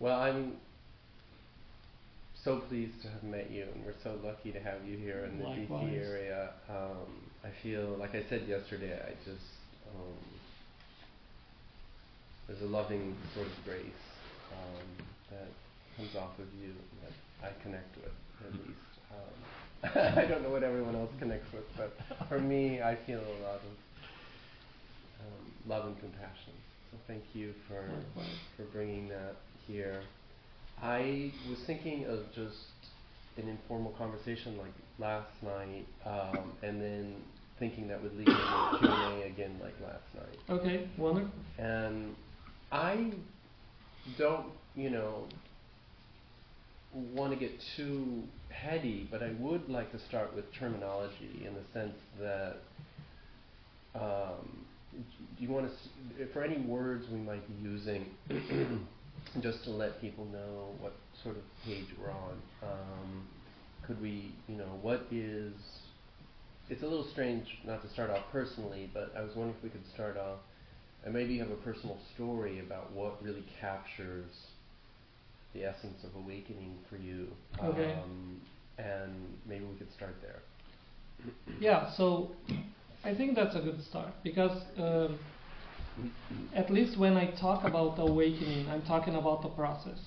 Well, I'm so pleased to have met you, and we're so lucky to have you here in the DC area. I feel, like I said yesterday, there's a loving sort of grace that comes off of you that I connect with, at least. I don't know what everyone else connects with, but for me, I feel a lot of love and compassion. So thank you for bringing that here. I was thinking of just an informal conversation like last night, and then thinking that would lead to a Q&A again like last night. Okay, wonderful. And I don't, want to get too heady, but I would like to start with terminology in the sense that do you want to, for any words we might be using, just to let people know what sort of page we're on, could we, what is, it's a little strange not to start off personally, but I was wondering if we could start off, and maybe you have a personal story about what really captures the essence of awakening for you. Okay. And maybe we could start there. Yeah, so I think that's a good start, because at least when I talk about awakening, I'm talking about a process.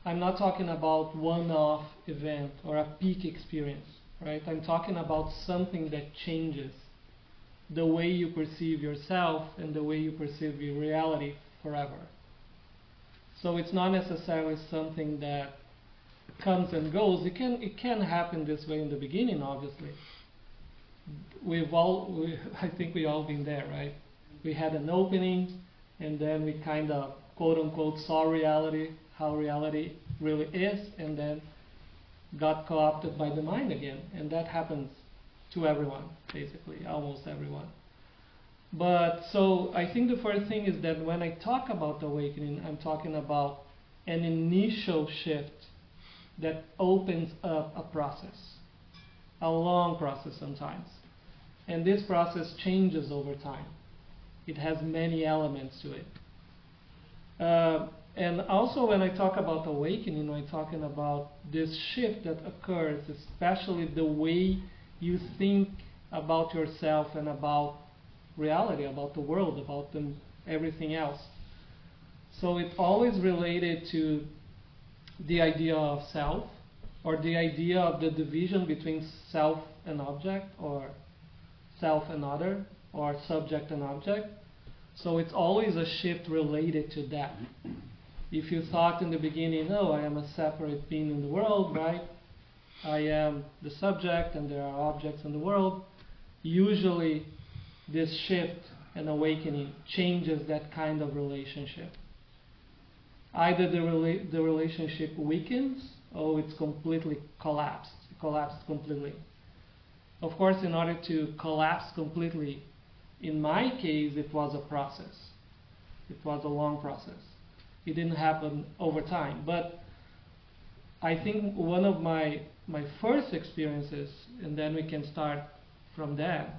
I'm not talking about one-off event or a peak experience, right? I'm talking about something that changes the way you perceive yourself and the way you perceive your reality forever. So it's not necessarily something that comes and goes. It can happen this way in the beginning, obviously. I think we all been there, right? We had an opening, and then we kind of quote unquote saw reality, how reality really is, and then got co-opted by the mind again. And that happens to everyone, basically, almost everyone. But so I think the first thing is that when I talk about awakening, I'm talking about an initial shift that opens up a process, a long process sometimes. And this process changes over time. It has many elements to it. And also when I talk about awakening, I'm talking about this shift that occurs, especially the way you think about yourself and about reality, about the world, about everything else. So it's always related to the idea of self, or the idea of the division between self and object, or self and other, or subject and object. So it's always a shift related to that. If you thought in the beginning, no, I am a separate being in the world, right? I am the subject and there are objects in the world. Usually this shift and awakening changes that kind of relationship. Either the relationship weakens or it's completely collapsed. It collapsed completely. Of course, in order to collapse completely, in my case, it was a process. It was a long process. It didn't happen over time. But I think one of my first experiences, and then we can start from there,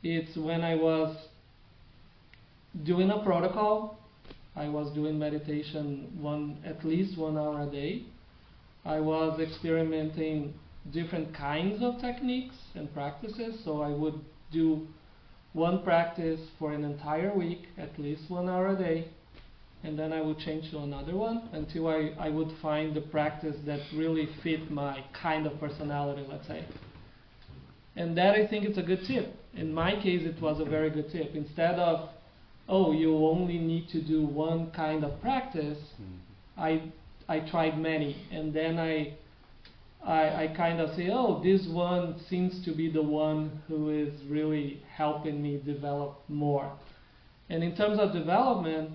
it's when I was doing a protocol. I was doing meditation at least 1 hour a day. I was experimenting different kinds of techniques and practices. So I would do one practice for an entire week, at least 1 hour a day, and then I would change to another one until I would find the practice that really fit my kind of personality, let's say. And that, I think, is a good tip. In my case, it was a very good tip. Instead of, oh, you only need to do one kind of practice, I tried many, and then I kind of say, oh, this one seems to be the one who is really helping me develop more. And in terms of development,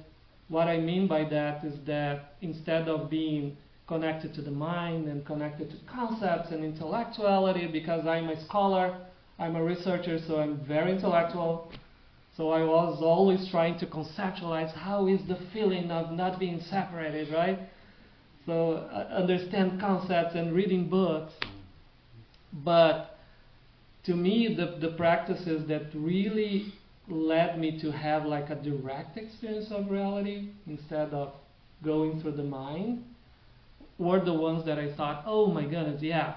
what I mean by that is that instead of being connected to the mind and connected to concepts and intellectuality, because I'm a scholar, I'm a researcher, so I'm very intellectual. So I was always trying to conceptualize how is the feeling of not being separated, right? So understand concepts and reading books. But to me, the practices that really led me to have like a direct experience of reality instead of going through the mind were the ones that I thought, oh my goodness, yeah,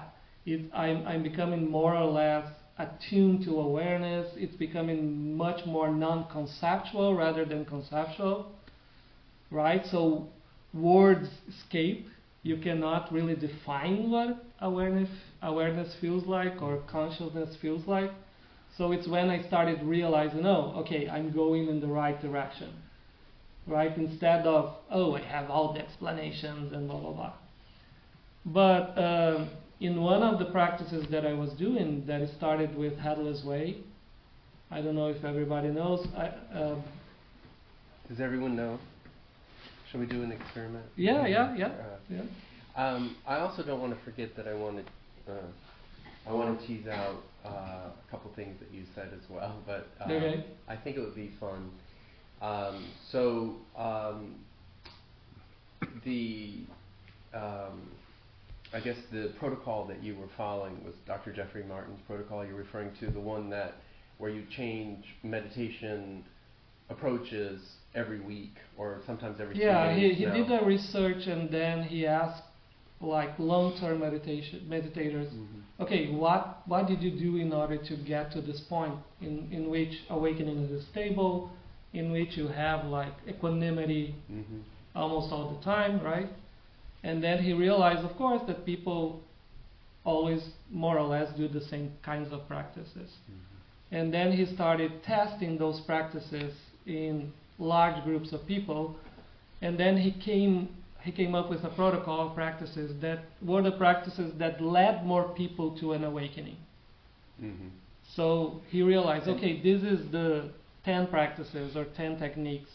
I'm becoming more or less attuned to awareness. It's becoming much more non-conceptual rather than conceptual, right? So words escape. You cannot really define what awareness feels like or consciousness feels like. So it's when I started realizing, oh, okay, I'm going in the right direction, right? Instead of, oh, I have all the explanations and blah, blah, blah. But in one of the practices that I was doing, that started with Headless Way, I don't know if everybody knows. Does everyone know? Shall we do an experiment? Yeah. I also don't want to forget that I want to tease out a couple things that you said as well, but Okay. I think it would be fun. I guess the protocol that you were following was Dr. Jeffrey Martin's protocol. You're referring to the one where you change meditation approaches every week or sometimes every 2 days. Yeah, he did the research and then he asked like long-term meditators, okay, what did you do in order to get to this point in which awakening is stable, in which you have like equanimity almost all the time, right? And then he realized, of course, that people always more or less do the same kinds of practices. And then he started testing those practices in large groups of people, and then he came up with a protocol of practices that were the practices that led more people to an awakening. So he realized, okay, this is the 10 practices or 10 techniques,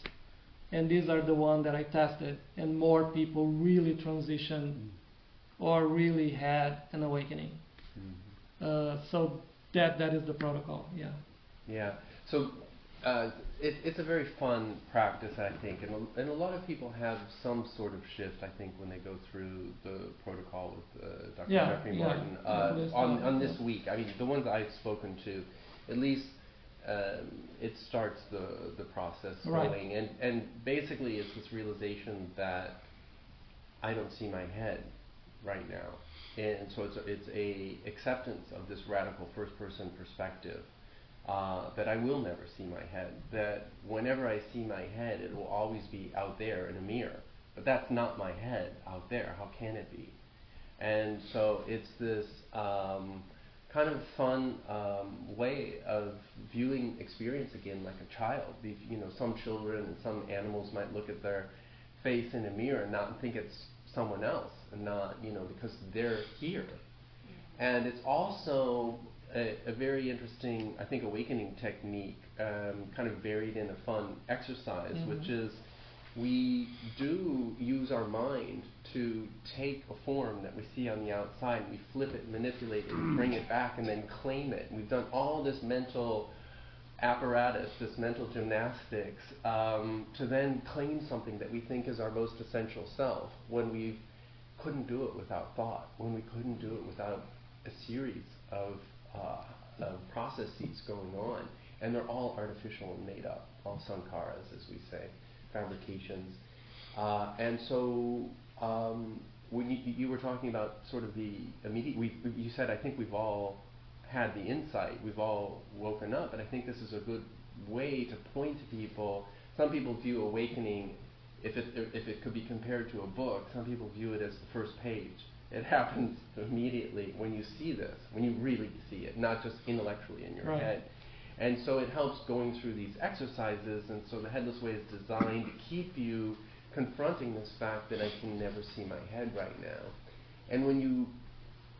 and these are the ones that I tested, and more people really transitioned or really had an awakening. So that is the protocol, yeah. Yeah. So it's a very fun practice, I think, and a lot of people have some sort of shift, I think, when they go through the protocol with Dr. Jeffrey Martin. On this week, I mean, the ones I've spoken to, at least it starts the process going, and basically it's this realization that I don't see my head right now, and so it's a acceptance of this radical first-person perspective. That I will never see my head, that whenever I see my head, it will always be out there in a mirror. But that's not my head out there. How can it be? And so it's this kind of fun way of viewing experience again like a child. Some children and some animals might look at their face in a mirror and not think it's someone else, and not, because they're here. And it's also a very interesting, I think, awakening technique, kind of buried in a fun exercise, which is we do use our mind to take a form that we see on the outside, we flip it, manipulate it, bring it back, and then claim it. And we've done all this mental apparatus, this mental gymnastics, to then claim something that we think is our most essential self, when we couldn't do it without thought, when we couldn't do it without a series of processes going on, and they're all artificial and made up, all sankharas, as we say, fabrications. And so when you were talking about sort of the immediate, you said, I think we've all had the insight, we've all woken up, and I think this is a good way to point to people. Some people view awakening, if it could be compared to a book, some people view it as the first page. It happens immediately when you see this, when you really see it, not just intellectually in your head. And so it helps going through these exercises, and so the Headless Way is designed to keep you confronting this fact that I can never see my head right now. And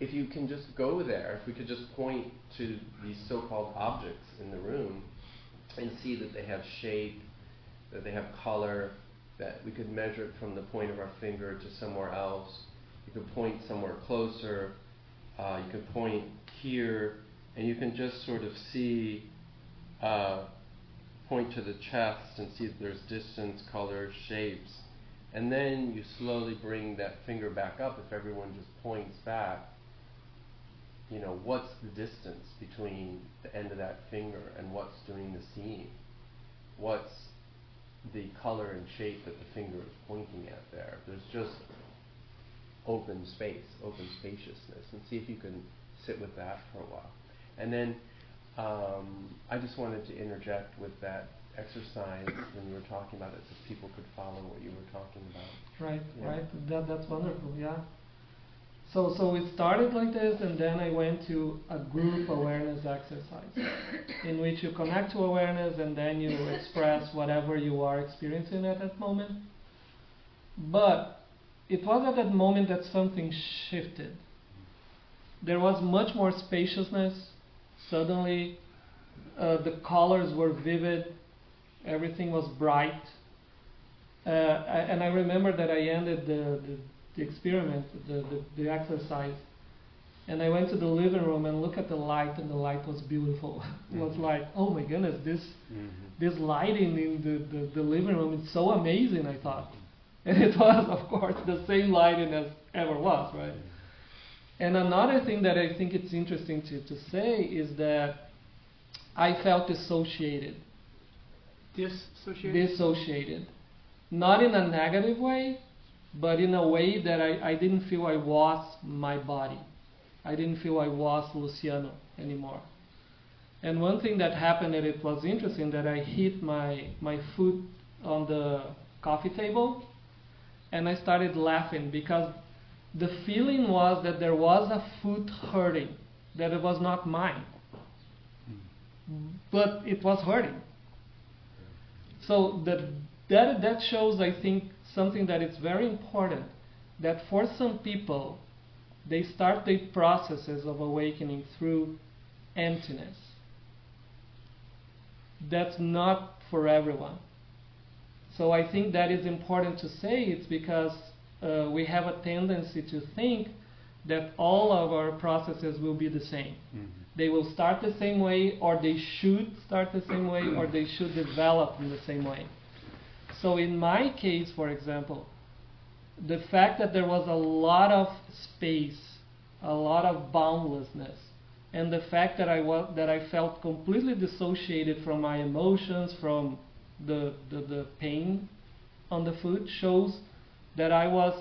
if you can just go there, if we could just point to these so-called objects in the room and see that they have shape, that they have color, that we could measure it from the point of our finger to somewhere else. You could point somewhere closer, you could point here, and you can just sort of see, point to the chest and see that there's distance, color, shapes. And then you slowly bring that finger back up. If everyone just points back, what's the distance between the end of that finger and what's doing the seeing? What's the color and shape that the finger is pointing at there. There's just open space, open spaciousness, and see if you can sit with that for a while. And then I just wanted to interject with that exercise when you were talking about it, so people could follow what you were talking about. Right, Yeah. right. That's wonderful. Yeah. So it started like this, and then I went to a group awareness exercise, in which you connect to awareness, and then you express whatever you are experiencing at that moment. But it was at that moment that something shifted. There was much more spaciousness. Suddenly, the colors were vivid. Everything was bright. And I remember that I ended the experiment, the exercise, and I went to the living room and looked at the light, and the light was beautiful. It was like, oh my goodness, this lighting in the living room is so amazing, I thought. And it was, of course, the same lighting as ever was, right? And another thing that I think it's interesting to say is that I felt dissociated. Dissociated. Not in a negative way, but in a way that I didn't feel I was my body. I didn't feel I was Luciano anymore. And one thing that happened, that it was interesting, that I hit my foot on the coffee table, and I started laughing, because the feeling was that there was a foot hurting, that it was not mine, but it was hurting. So that shows, I think, something that is very important, that for some people, they start the processes of awakening through emptiness. That's not for everyone. So I think that is important to say. It's because we have a tendency to think that all of our processes will be the same. Mm-hmm. They will start the same way, or they should start the same way, or they should develop in the same way. So in my case, for example, the fact that there was a lot of space, a lot of boundlessness, and the fact that I felt completely dissociated from my emotions, from the pain on the foot, shows that I was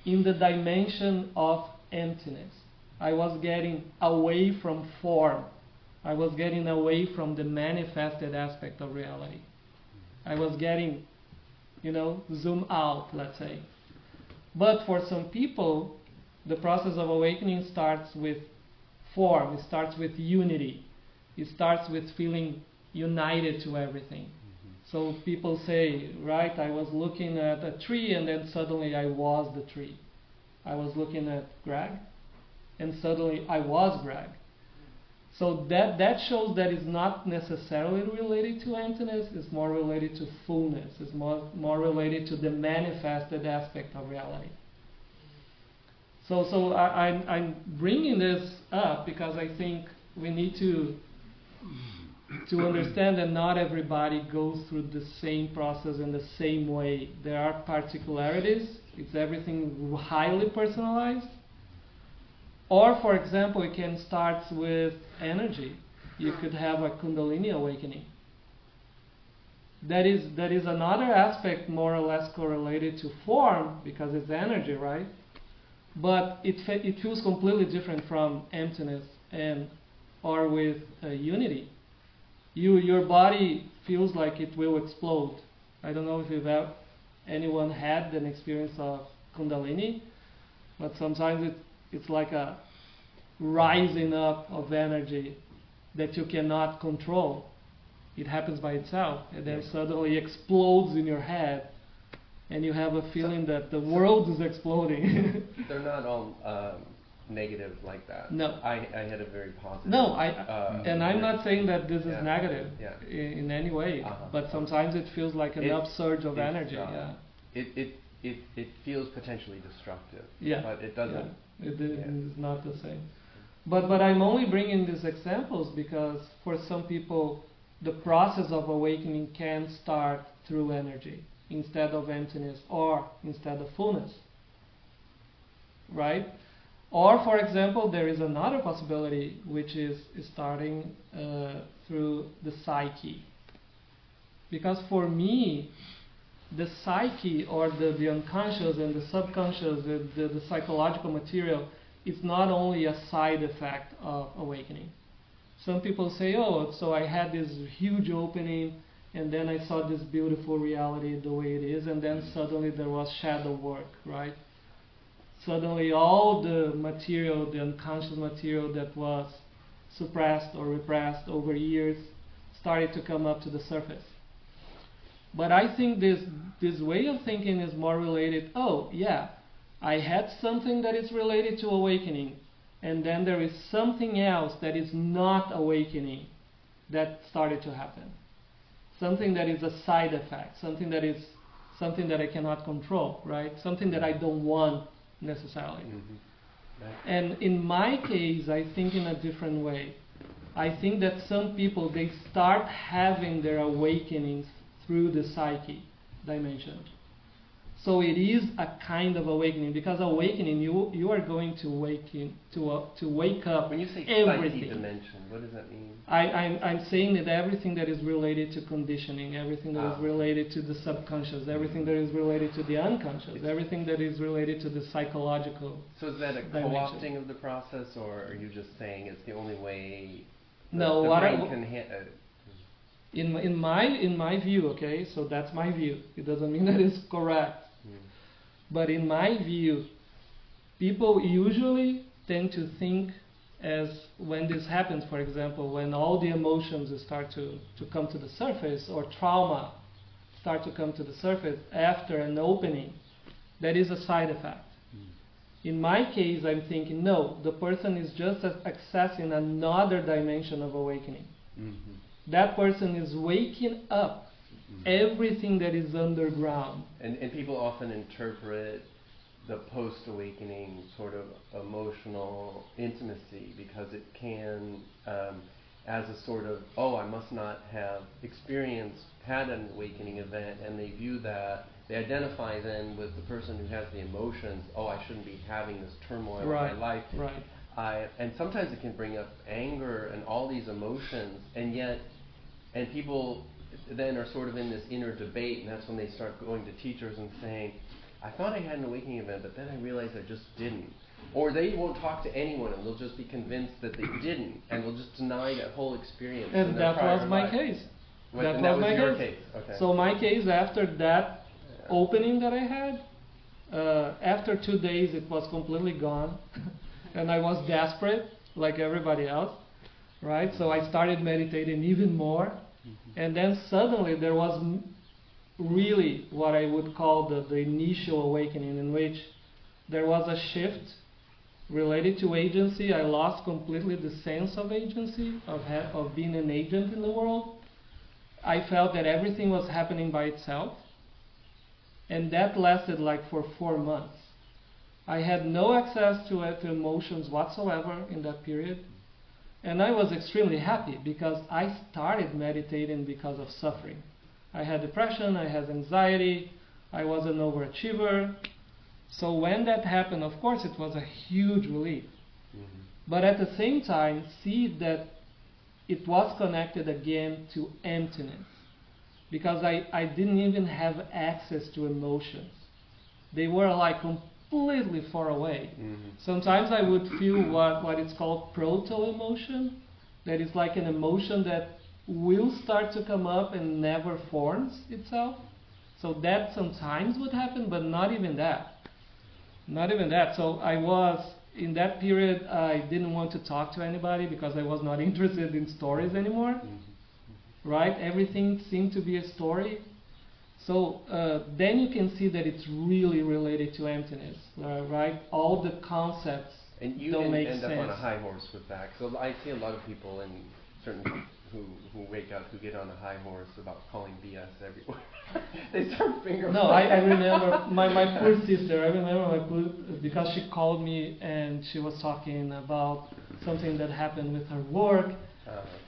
in the dimension of emptiness. I was getting away from form. I was getting away from the manifested aspect of reality. I was getting, zoom out, let's say. But for some people, the process of awakening starts with form. It starts with unity. It starts with feeling united to everything. Mm-hmm. So people say, right, I was looking at a tree, and then suddenly I was the tree. I was looking at Greg, and suddenly I was Greg. So that shows that it's not necessarily related to emptiness. It's more related to fullness. It's more related to the manifested aspect of reality. So I'm bringing this up because I think we need to understand that not everybody goes through the same process in the same way. There are particularities. It's everything highly personalized. Or, for example, it can start with energy. You could have a Kundalini awakening. That is another aspect more or less correlated to form, because it's energy, right? But it feels completely different from emptiness or with unity. Your body feels like it will explode. I don't know if anyone had an experience of Kundalini, but sometimes it's like a rising up of energy that you cannot control. It happens by itself, and then suddenly explodes in your head, and you have a feeling that the world is exploding. They're not all negative like that. No. I had a very positive. No, and I'm not saying that this is negative in any way, but sometimes it feels like an upsurge of energy. It feels potentially destructive. Yeah. But it doesn't. Yeah. It is not the same. But I'm only bringing these examples because for some people the process of awakening can start through energy instead of emptiness, or instead of fullness. Right? Or, for example, there is another possibility, which is starting through the psyche. Because for me, the psyche or the unconscious and the subconscious, the psychological material, is not only a side effect of awakening. Some people say, oh, so I had this huge opening, and then I saw this beautiful reality the way it is, and then suddenly there was shadow work, right? Suddenly all the material, the unconscious material that was suppressed or repressed over years started to come up to the surface. But I think this way of thinking is more related, oh yeah, I had something that is related to awakening, and then there is something else that is not awakening that started to happen. Something that is a side effect, something that I cannot control, right? Something that I don't want necessarily. And in my case, I think in a different way. I think that some people, they start having their awakenings through the psyche dimension. So it is a kind of awakening, because awakening, you are going to wake up. When you say everything. psyche dimension, what does that mean? I'm saying that everything that is related to conditioning, everything that is related to the subconscious, everything that is related to the unconscious, everything that is related to the psychological. So is that a dimension. co-opting of the process, or are you just saying it's the only way No, the what brain can in my view, okay, so that's my view. It doesn't mean that it's correct. But in my view, people usually tend to think as when this happens, for example, when all the emotions start to come to the surface, or trauma start to come to the surface after an opening, that is a side effect. In my case, I'm thinking, no, the person is just accessing another dimension of awakening. That person is waking up everything that is underground. And people often interpret the post-awakening sort of emotional intimacy, because it can, as a sort of, oh, I must not have had an awakening event, and they view that, they identify then with the person who has the emotions, oh, I shouldn't be having this turmoil in my life. Right. And sometimes it can bring up anger and all these emotions, and people then are sort of in this inner debate, and that's when they start going to teachers and saying, I thought I had an awakening event, but then I realized I just didn't. Or they won't talk to anyone, and they'll just be convinced that they didn't, and they'll just deny that whole experience. And that was my case. That was my your case. Okay. So my case, after that opening that I had, after 2 days it was completely gone, and I was desperate like everybody else, right? So I started meditating even more, and then suddenly there was really what I would call the initial awakening, in which there was a shift related to agency. I lost completely the sense of agency, of being an agent in the world. I felt that everything was happening by itself, and that lasted like for 4 months. I had no access to emotions whatsoever in that period, and I was extremely happy, because I started meditating because of suffering. I had depression, I had anxiety, I was an overachiever. So when that happened, of course it was a huge relief. But at the same time, see that it was connected again to emptiness, because I didn't even have access to emotions. They were like completely far away. Sometimes I would feel what is called proto-emotion, that is like an emotion that will start to come up and never forms itself. So that sometimes would happen, but not even that. Not even that. So I was, in that period, I didn't want to talk to anybody, because I was not interested in stories anymore. Right? Everything seemed to be a story. So then you can see that it's really related to emptiness, right? All the concepts don't make sense. And you end up on a high horse with that. So I see a lot of people in certain who wake up, who get on a high horse about calling BS everywhere. They start finger. No, I remember my poor sister. I remember because she called me and she was talking about something that happened with her work,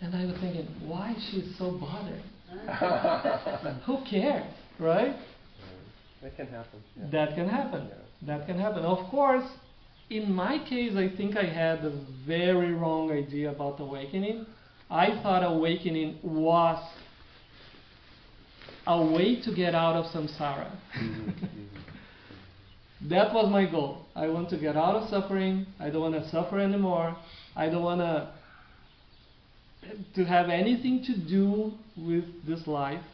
and I was thinking, why is she so bothered? Who cares, right? That can happen. Yeah. That can happen. Yeah. That can happen. Of course, in my case, I think I had a very wrong idea about awakening. I thought awakening was a way to get out of samsara. That was my goal. I want to get out of suffering. I don't want to suffer anymore. I don't want to have anything to do with this life,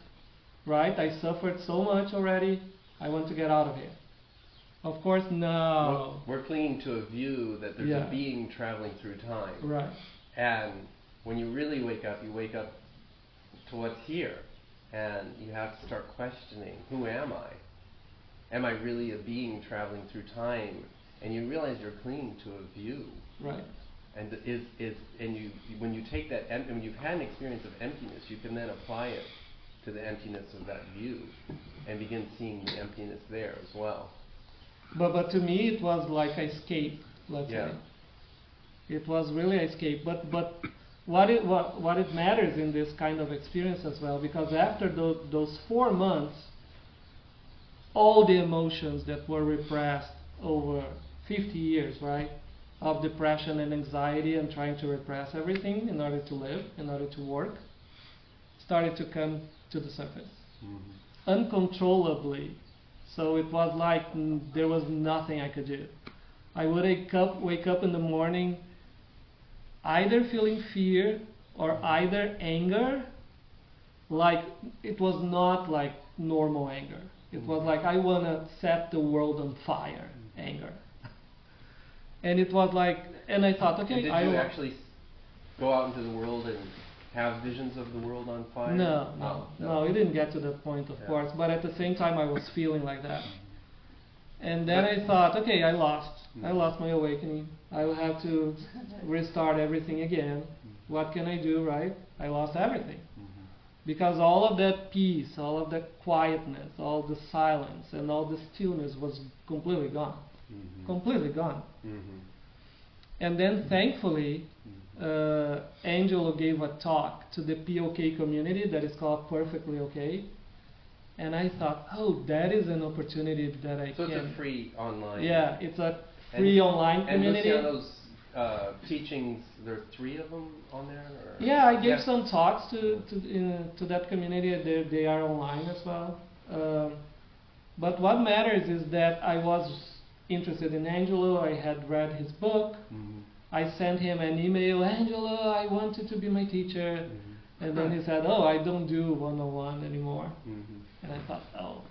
right? I suffered so much already. I want to get out of here. Of course, no. Well, we're clinging to a view that there's Yeah. a being traveling through time. Right. And when you really wake up, you wake up to what's here. And you have to start questioning, who am I? Am I really a being traveling through time? And you realize you're clinging to a view. Right. And when you take that, when you've had an experience of emptiness, you can then apply it to the emptiness of that view and begin seeing the emptiness there as well. But to me, it was like escape. Let's Yeah. say it was really escape. But what it matters in this kind of experience as well, because after those 4 months, all the emotions that were repressed over 50 years, right, of depression and anxiety and trying to repress everything in order to live, in order to work, started to come to the surface uncontrollably. So it was like there was nothing I could do. I would wake up in the morning either feeling fear or either anger. Like it was not like normal anger. It was like I want to set the world on fire anger. And it was like, and I thought, okay, and did you actually go out into the world and have visions of the world on fire? No, it didn't get to that point, of course. But at the same time, I was feeling like that. And then I thought, okay, I lost my awakening. I will have to restart everything again. What can I do, right? I lost everything. Because all of that peace, all of that quietness, all the silence, and all the stillness was completely gone. Completely gone. And then, thankfully, Angelo gave a talk to the POK community that is called Perfectly OK. And I thought, oh, that is an opportunity that I can... So it's a free online... Yeah, it's a free online community. And Luciano's teachings, there are 3 of them on there? Or? Yeah, I gave some talks to that community. They are online as well. But what matters is that I was interested in Angelo. I had read his book. I sent him an email, Angelo, I want you to be my teacher. And then he said, oh, I don't do one-on-one anymore. And I thought, oh,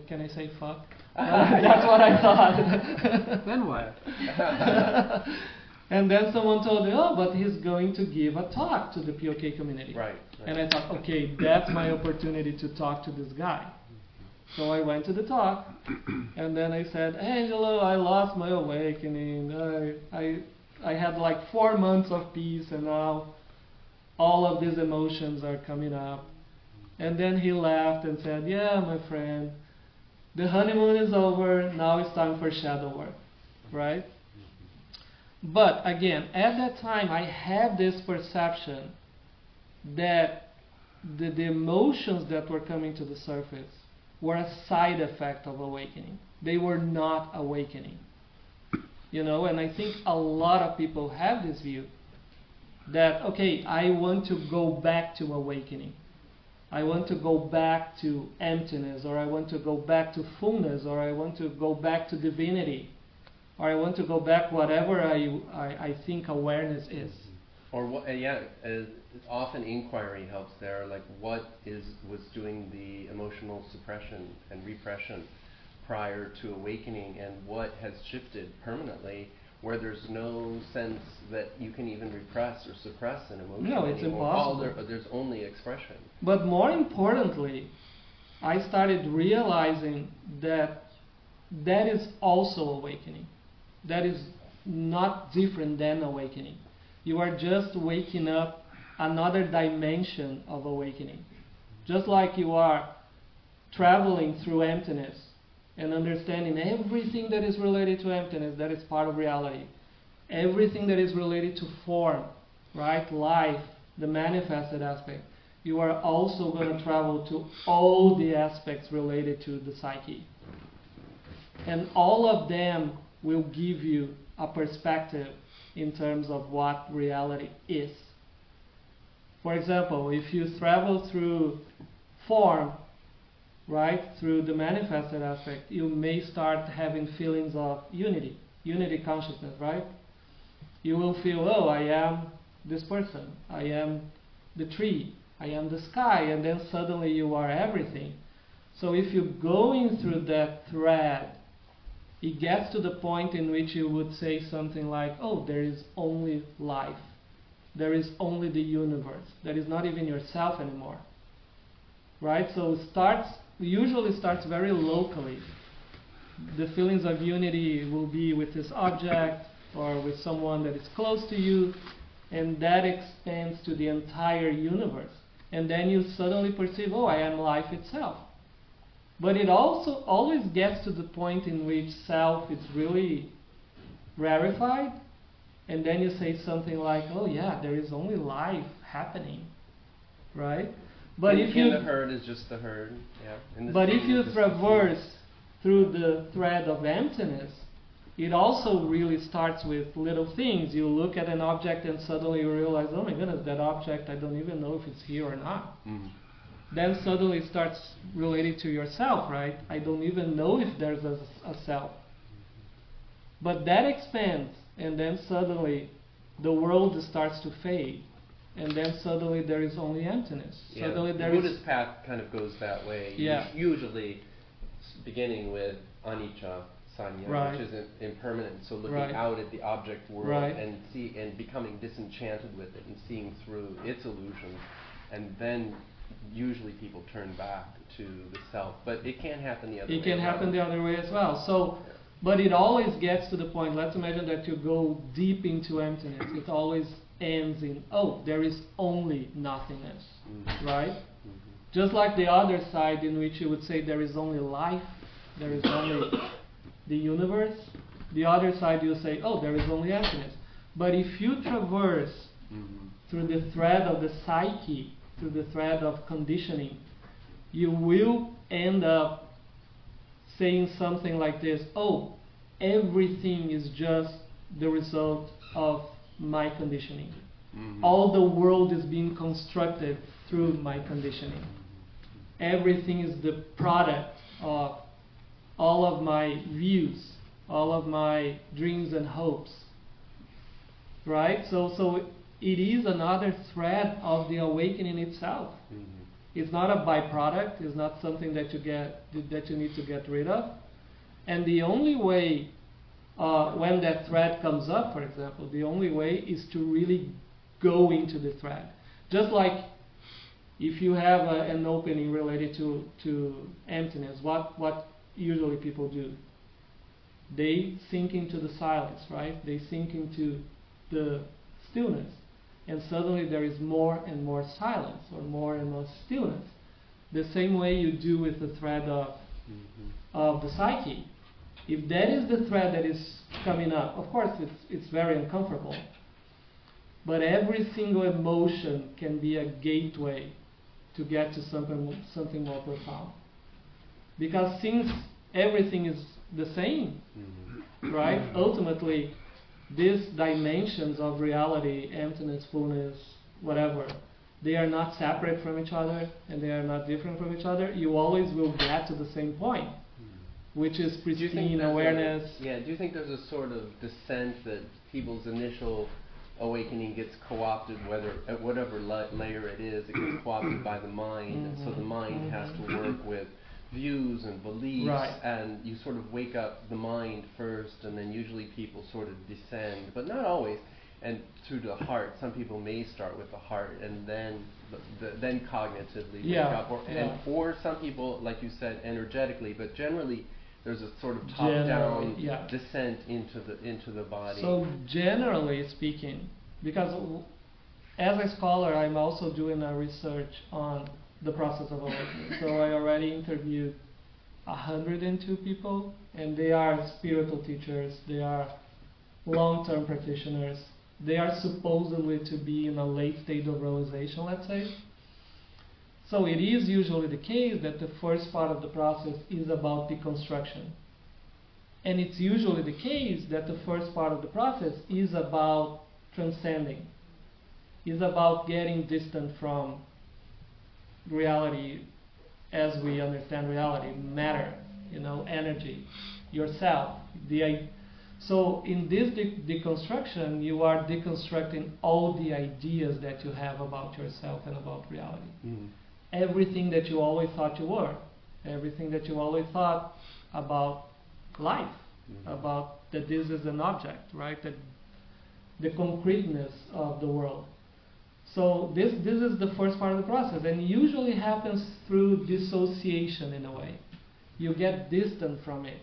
can I say fuck? That's what I thought. Then what? And then someone told me, oh, but he's going to give a talk to the POK community. Right. And I thought, okay, that's my opportunity to talk to this guy. So I went to the talk, and then I said, Angelo, I lost my awakening. I had like 4 months of peace, and now all of these emotions are coming up. And then he laughed and said, yeah, my friend, the honeymoon is over, now it's time for shadow work, right? But again, at that time, I had this perception that the emotions that were coming to the surface were a side effect of awakening. They were not awakening. You know, and I think a lot of people have this view that, okay, I want to go back to awakening. I want to go back to emptiness, or I want to go back to fullness, or I want to go back to divinity, or I want to go back whatever I think awareness is. Or what? Often inquiry helps there. Like, what was doing the emotional suppression and repression prior to awakening, and what has shifted permanently, where there's no sense that you can even repress or suppress an emotion No, it's anymore. impossible. There's only expression. But more importantly, I started realizing that that is also awakening. That is not different than awakening. You are just waking up another dimension of awakening. Just like you are traveling through emptiness and understanding everything that is related to emptiness, that is part of reality. Everything that is related to form, right? Life, the manifested aspect. You are also going to travel to all the aspects related to the psyche. And all of them will give you a perspective in terms of what reality is. For example, if you travel through form, right? Through the manifested aspect, you may start having feelings of unity consciousness, right? You will feel, oh, I am this person, I am the tree, I am the sky, and then suddenly you are everything. So if you're going through that thread, it gets to the point in which you would say something like, oh, there is only life. There is only the universe. There is not even yourself anymore. Right? So it usually starts very locally. The feelings of unity will be with this object or with someone that is close to you, and that expands to the entire universe. And then you suddenly perceive, oh, I am life itself. But it also always gets to the point in which self is really rarefied, and then you say something like, oh yeah, there is only life happening, right? But if the herd is just the herd, yeah. But if you traverse through the thread of emptiness, it also really starts with little things. You look at an object and suddenly you realize, oh my goodness, that object, I don't even know if it's here or not. Mm-hmm. Then suddenly it starts related to yourself, right? I don't even know if there's a self. But that expands, and then suddenly the world starts to fade, and then suddenly there is only emptiness. Yeah, suddenly the Buddhist path kind of goes that way. Yeah. Usually beginning with anicca, sanya, right. which is impermanent. So looking right. out at the object world right. and becoming disenchanted with it and seeing through its illusions, and then usually people turn back to the self. But it can happen the other way. It can happen the other way as well. So, yeah. But it always gets to the point. Let's imagine that you go deep into emptiness. It always ends in, oh, there is only nothingness, mm-hmm. right? Mm-hmm. Just like the other side in which you would say there is only life, there is only the universe. The other side you say, oh, there is only emptiness. But if you traverse mm-hmm. through the thread of the psyche, through the thread of conditioning, you will end up saying something like this, oh, everything is just the result of my conditioning. Mm-hmm. All the world is being constructed through my conditioning. Everything is the product of all of my views, all of my dreams and hopes. Right? So it is another thread of the awakening itself. Mm-hmm. It's not a byproduct. It's not something that you need to get rid of. And the only way, when that thread comes up, for example, the only way is to really go into the thread. Just like if you have an opening related to emptiness, what usually people do? They sink into the silence, right? They sink into the stillness. And suddenly there is more and more silence, or more and more stillness. The same way you do with the thread of the psyche. If that is the thread that is coming up, of course it's very uncomfortable. But every single emotion can be a gateway to get to something more profound. Because since everything is the same, right? Ultimately, these dimensions of reality, emptiness, fullness, whatever, they are not separate from each other and they are not different from each other. You always will get to the same point, which is pristine awareness. Do you think there's a sort of descent that people's initial awakening gets co-opted, at whatever layer it is, it gets co-opted by the mind, and so the mind has to work with views and beliefs, right. and you sort of wake up the mind first, and then usually people sort of descend, but not always, and through the heart. Some people may start with the heart and then cognitively wake up, or some people, like you said, energetically, but generally there's a sort of top-down descent into the body. So generally speaking, because as a scholar I'm also doing a research on the process of awakening. So I already interviewed 102 people, and they are spiritual teachers, they are long-term practitioners, they are supposedly to be in a late state of realization, let's say. So it is usually the case that the first part of the process is about deconstruction. And it's usually the case that the first part of the process is about transcending, is about getting distant from reality as we understand reality, matter, energy, yourself. So in this deconstruction, you are deconstructing all the ideas that you have about yourself and about reality. Mm. Everything that you always thought you were, everything that you always thought about life, about that this is an object, right? That the concreteness of the world. So this is the first part of the process, and usually happens through dissociation in a way. You get distant from it.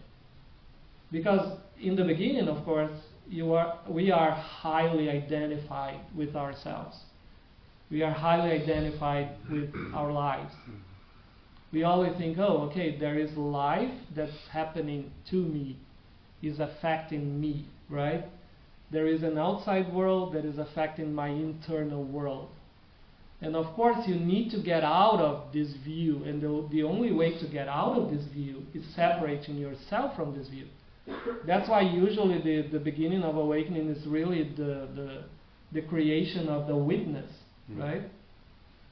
Because in the beginning, of course, we are highly identified with ourselves. We are highly identified with our lives. We always think, oh, okay, there is life that's happening to me, is affecting me, right? There is an outside world that is affecting my internal world. And of course, you need to get out of this view, and the only way to get out of this view is separating yourself from this view. That's why usually the beginning of awakening is really the creation of the witness, right?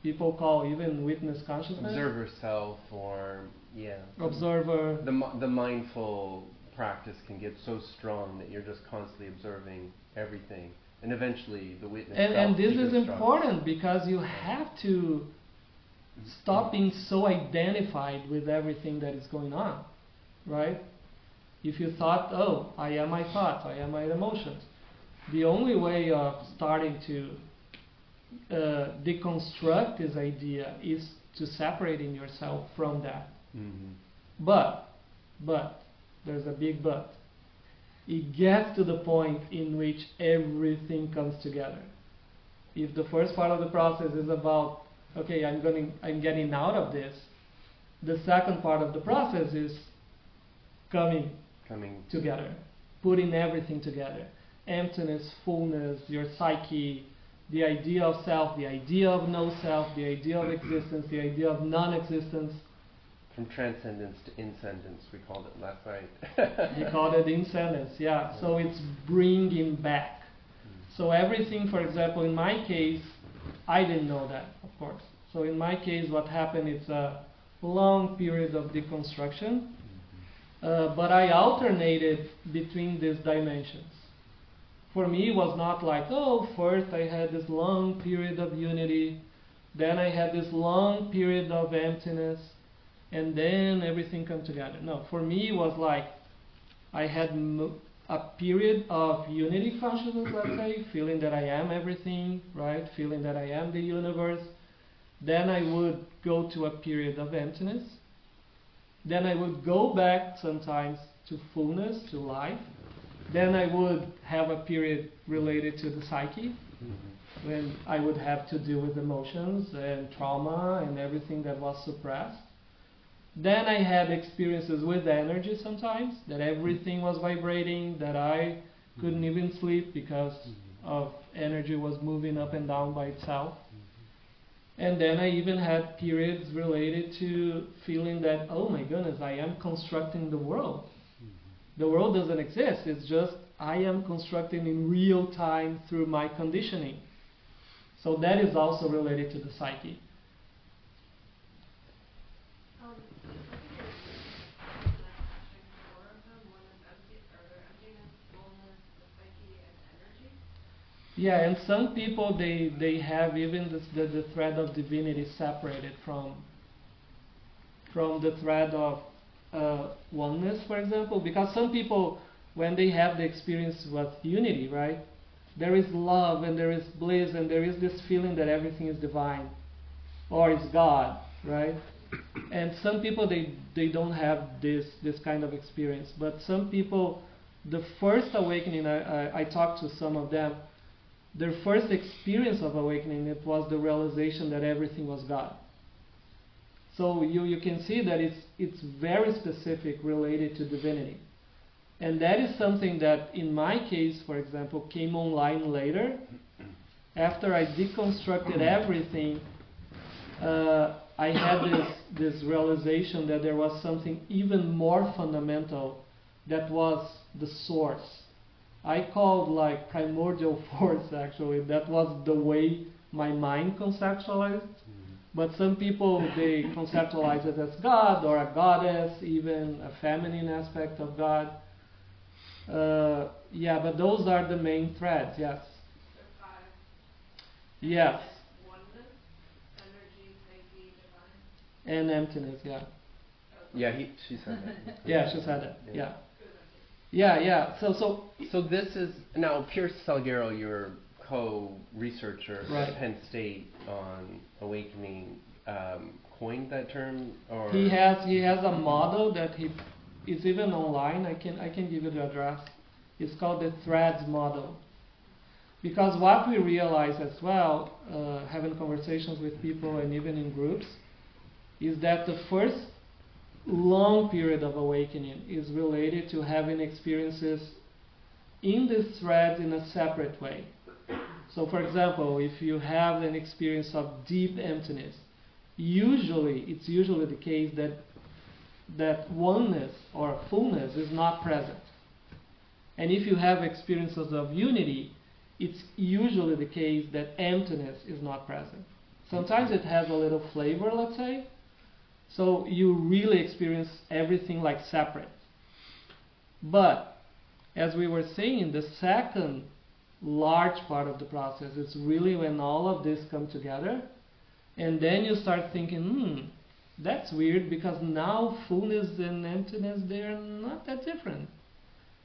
People call even witness consciousness. Observer self, or Observer. The mindful practice can get so strong that you're just constantly observing everything, and eventually the witness self. And this is deconstructs. important because you have to stop being so identified with everything that is going on, right? If you thought, oh, I am my thoughts, I am my emotions, the only way of starting to deconstruct this idea is to separating yourself from that. Mm-hmm. But, there's a big but. It gets to the point in which everything comes together. If the first part of the process is about, okay, I'm getting out of this, the second part of the process is coming together, putting everything together. Emptiness, fullness, your psyche, the idea of self, the idea of no self, the idea of existence, the idea of non-existence. From transcendence to inscendence, we called it last night. We called it inscendence, yeah. So it's bringing back. So everything, for example, in my case, I didn't know that, of course. So in my case, what happened is a long period of deconstruction, but I alternated between these dimensions. For me, it was not like, oh, first I had this long period of unity, then I had this long period of emptiness, and then everything come together. No, for me it was like I had a period of unity consciousness, let's say, feeling that I am everything, right? Feeling that I am the universe. Then I would go to a period of emptiness. Then I would go back sometimes to fullness, to life. Then I would have a period related to the psyche, when I would have to deal with emotions and trauma and everything that was suppressed. Then I had experiences with energy sometimes, that everything was vibrating, that I couldn't even sleep because of energy was moving up and down by itself. And then I even had periods related to feeling that, oh my goodness, I am constructing the world. The world doesn't exist, it's just I am constructing in real time through my conditioning. So that is also related to the psyche. Yeah, and some people they have even the thread of divinity separated from the thread of oneness, for example, because some people, when they have the experience with unity, right, there is love and there is bliss and there is this feeling that everything is divine or is God, right? And some people they don't have this kind of experience, but some people, the first awakening, I talked to some of them. Their first experience of awakening, it was the realization that everything was God. So you can see that it's very specific, related to divinity. And that is something that, in my case, for example, came online later. After I deconstructed everything, I had this realization that there was something even more fundamental that was the source. I called like primordial force, actually. That was the way my mind conceptualized. But some people, they conceptualize it as God or a goddess, even a feminine aspect of God. Yeah, but those are the main threads, yes. The five. Yes. Oneness, energy, psyche, divine. And emptiness, yeah. Yeah, she said that. Yeah, she said that, yeah. Yeah. Yeah. So this is now Pierce Salguero, your co-researcher Right. at Penn State on awakening, coined that term, or He has a model that it's even online. I can give you the address. It's called the threads model. Because what we realize as well, having conversations with people and even in groups, is that the first long period of awakening is related to having experiences in the threads in a separate way. So for example, if you have an experience of deep emptiness, it's usually the case that oneness or fullness is not present. And if you have experiences of unity, it's usually the case that emptiness is not present. Sometimes it has a little flavor, let's say. So you really experience everything like separate. But as we were saying, the second large part of the process is really when all of this come together, and then you start thinking, that's weird, because now fullness and emptiness, they are not that different.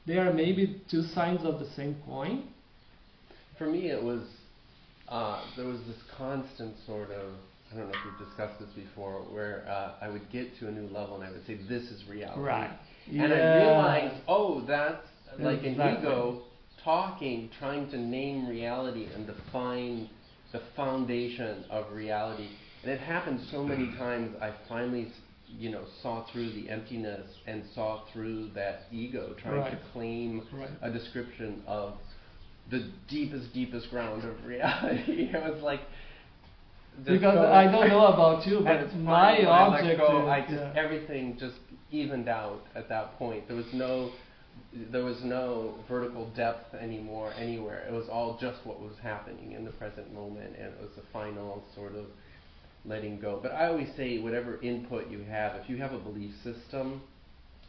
They are maybe two sides of the same coin. for me it was there was this constant sort of, I don't know if we've discussed this before, where I would get to a new level and I would say, this is reality. Right. And I realized, that's like an Exactly. ego talking, trying to name reality and define the foundation of reality. And it happened so many times, I finally, saw through the emptiness and saw through that ego trying Right. to claim Right. a description of the deepest ground of reality. I was like, Because I don't know about you, but my object is everything just evened out at that point. There was no vertical depth anymore anywhere. It was all just what was happening in the present moment, and it was the final sort of letting go. But I always say, whatever input you have, if you have a belief system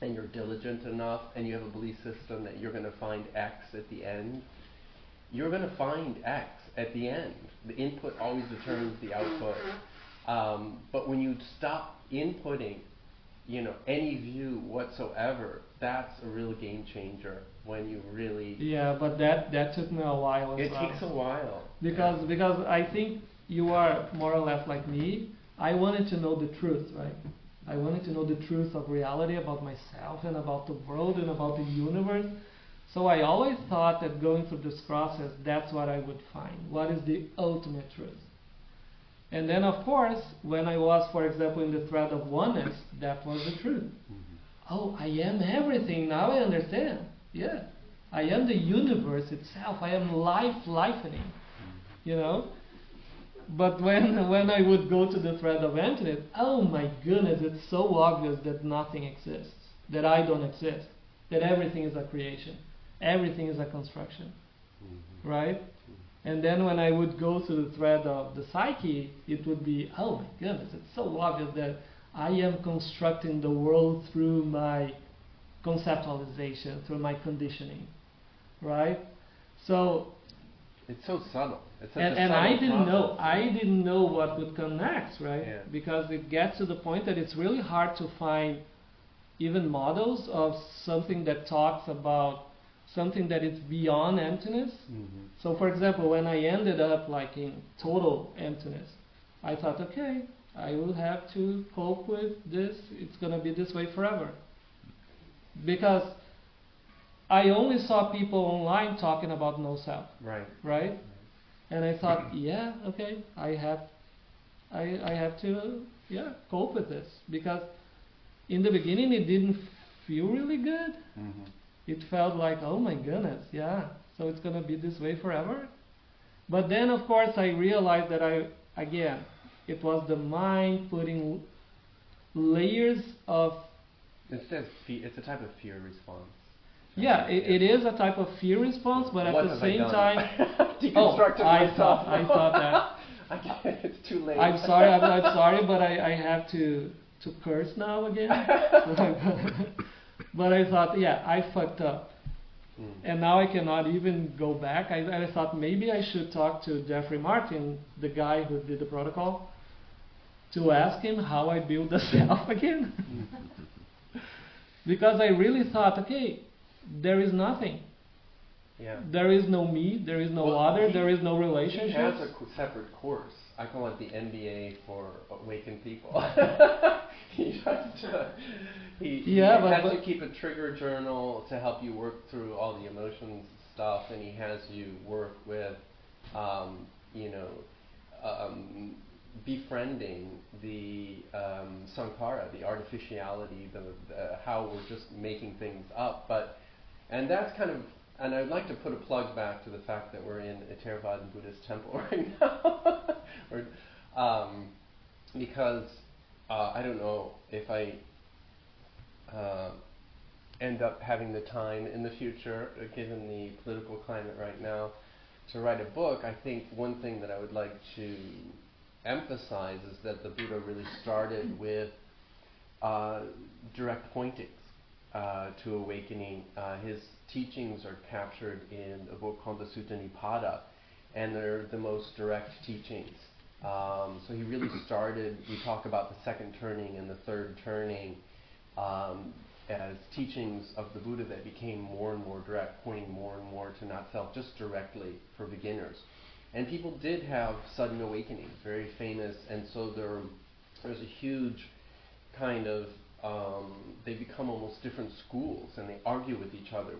and you're diligent enough, and you have a belief system that you're going to find X at the end, you're going to find X at the end. The input always determines the output. But when you stop inputting, any view whatsoever, that's a real game changer. When you really but that took me a while as well. It takes a while. Because I think you are more or less like me. I wanted to know the truth, right? I wanted to know the truth of reality about myself and about the world and about the universe. So I always thought that going through this process, that's what I would find. What is the ultimate truth? And then, of course, when I was, for example, in the thread of oneness, that was the truth. Mm-hmm. Oh, I am everything. Now I understand. Yeah. I am the universe itself. I am lifening. But when I would go to the thread of emptiness, oh my goodness, it's so obvious that nothing exists, that I don't exist, that everything is a creation, everything is a construction, right? And then when I would go to the thread of the psyche, it would be, oh my goodness, it's so obvious that I am constructing the world through my conceptualization, through my conditioning, right? So it's so subtle. It's such and a subtle I didn't process. I didn't know what would come next, right? Yeah. Because it gets to the point that it's really hard to find even models of something that talks about something that is beyond emptiness. Mm-hmm. So for example, when I ended up like in total emptiness, I thought, okay, I will have to cope with this. It's going to be this way forever. Because I only saw people online talking about no self. Right? And I thought, yeah, okay, I have to cope with this, because in the beginning it didn't feel really good. Mm-hmm. It felt like, oh my goodness, so it's gonna be this way forever. But then of course I realized that it was the mind putting layers of. It's a type of fear response. Yeah, it is a type of fear response, but What at the have I same done? time, Deconstructed myself. I thought that. I can't, it's too late. I'm sorry, I'm sorry, but I have to curse now again. But I thought, yeah, I fucked up. And now I cannot even go back. I thought maybe I should talk to Jeffrey Martin, the guy who did the protocol, to ask him how I build the self again. Because I really thought, okay, there is nothing. Yeah. There is no me, there is no other, there is no relationship. He has a separate course. I call it the MBA for awakened people. He has to keep a trigger journal to help you work through all the emotions stuff, and he has you work with, befriending the sankhara, the artificiality, the how we're just making things up. And that's kind of. And I'd like to put a plug back to the fact that we're in a Theravada Buddhist temple right now. Because I don't know if I end up having the time in the future, given the political climate right now, to write a book. I think one thing that I would like to emphasize is that the Buddha really started with direct pointings to awakening. His teachings are captured in a book called the Sutta Nipada, and they're the most direct teachings. So he really started, we talk about the second turning and the third turning as teachings of the Buddha that became more and more direct, pointing more and more to not self, just directly for beginners. And people did have sudden awakenings, very famous, and so there's a huge kind of they become almost different schools, and they argue with each other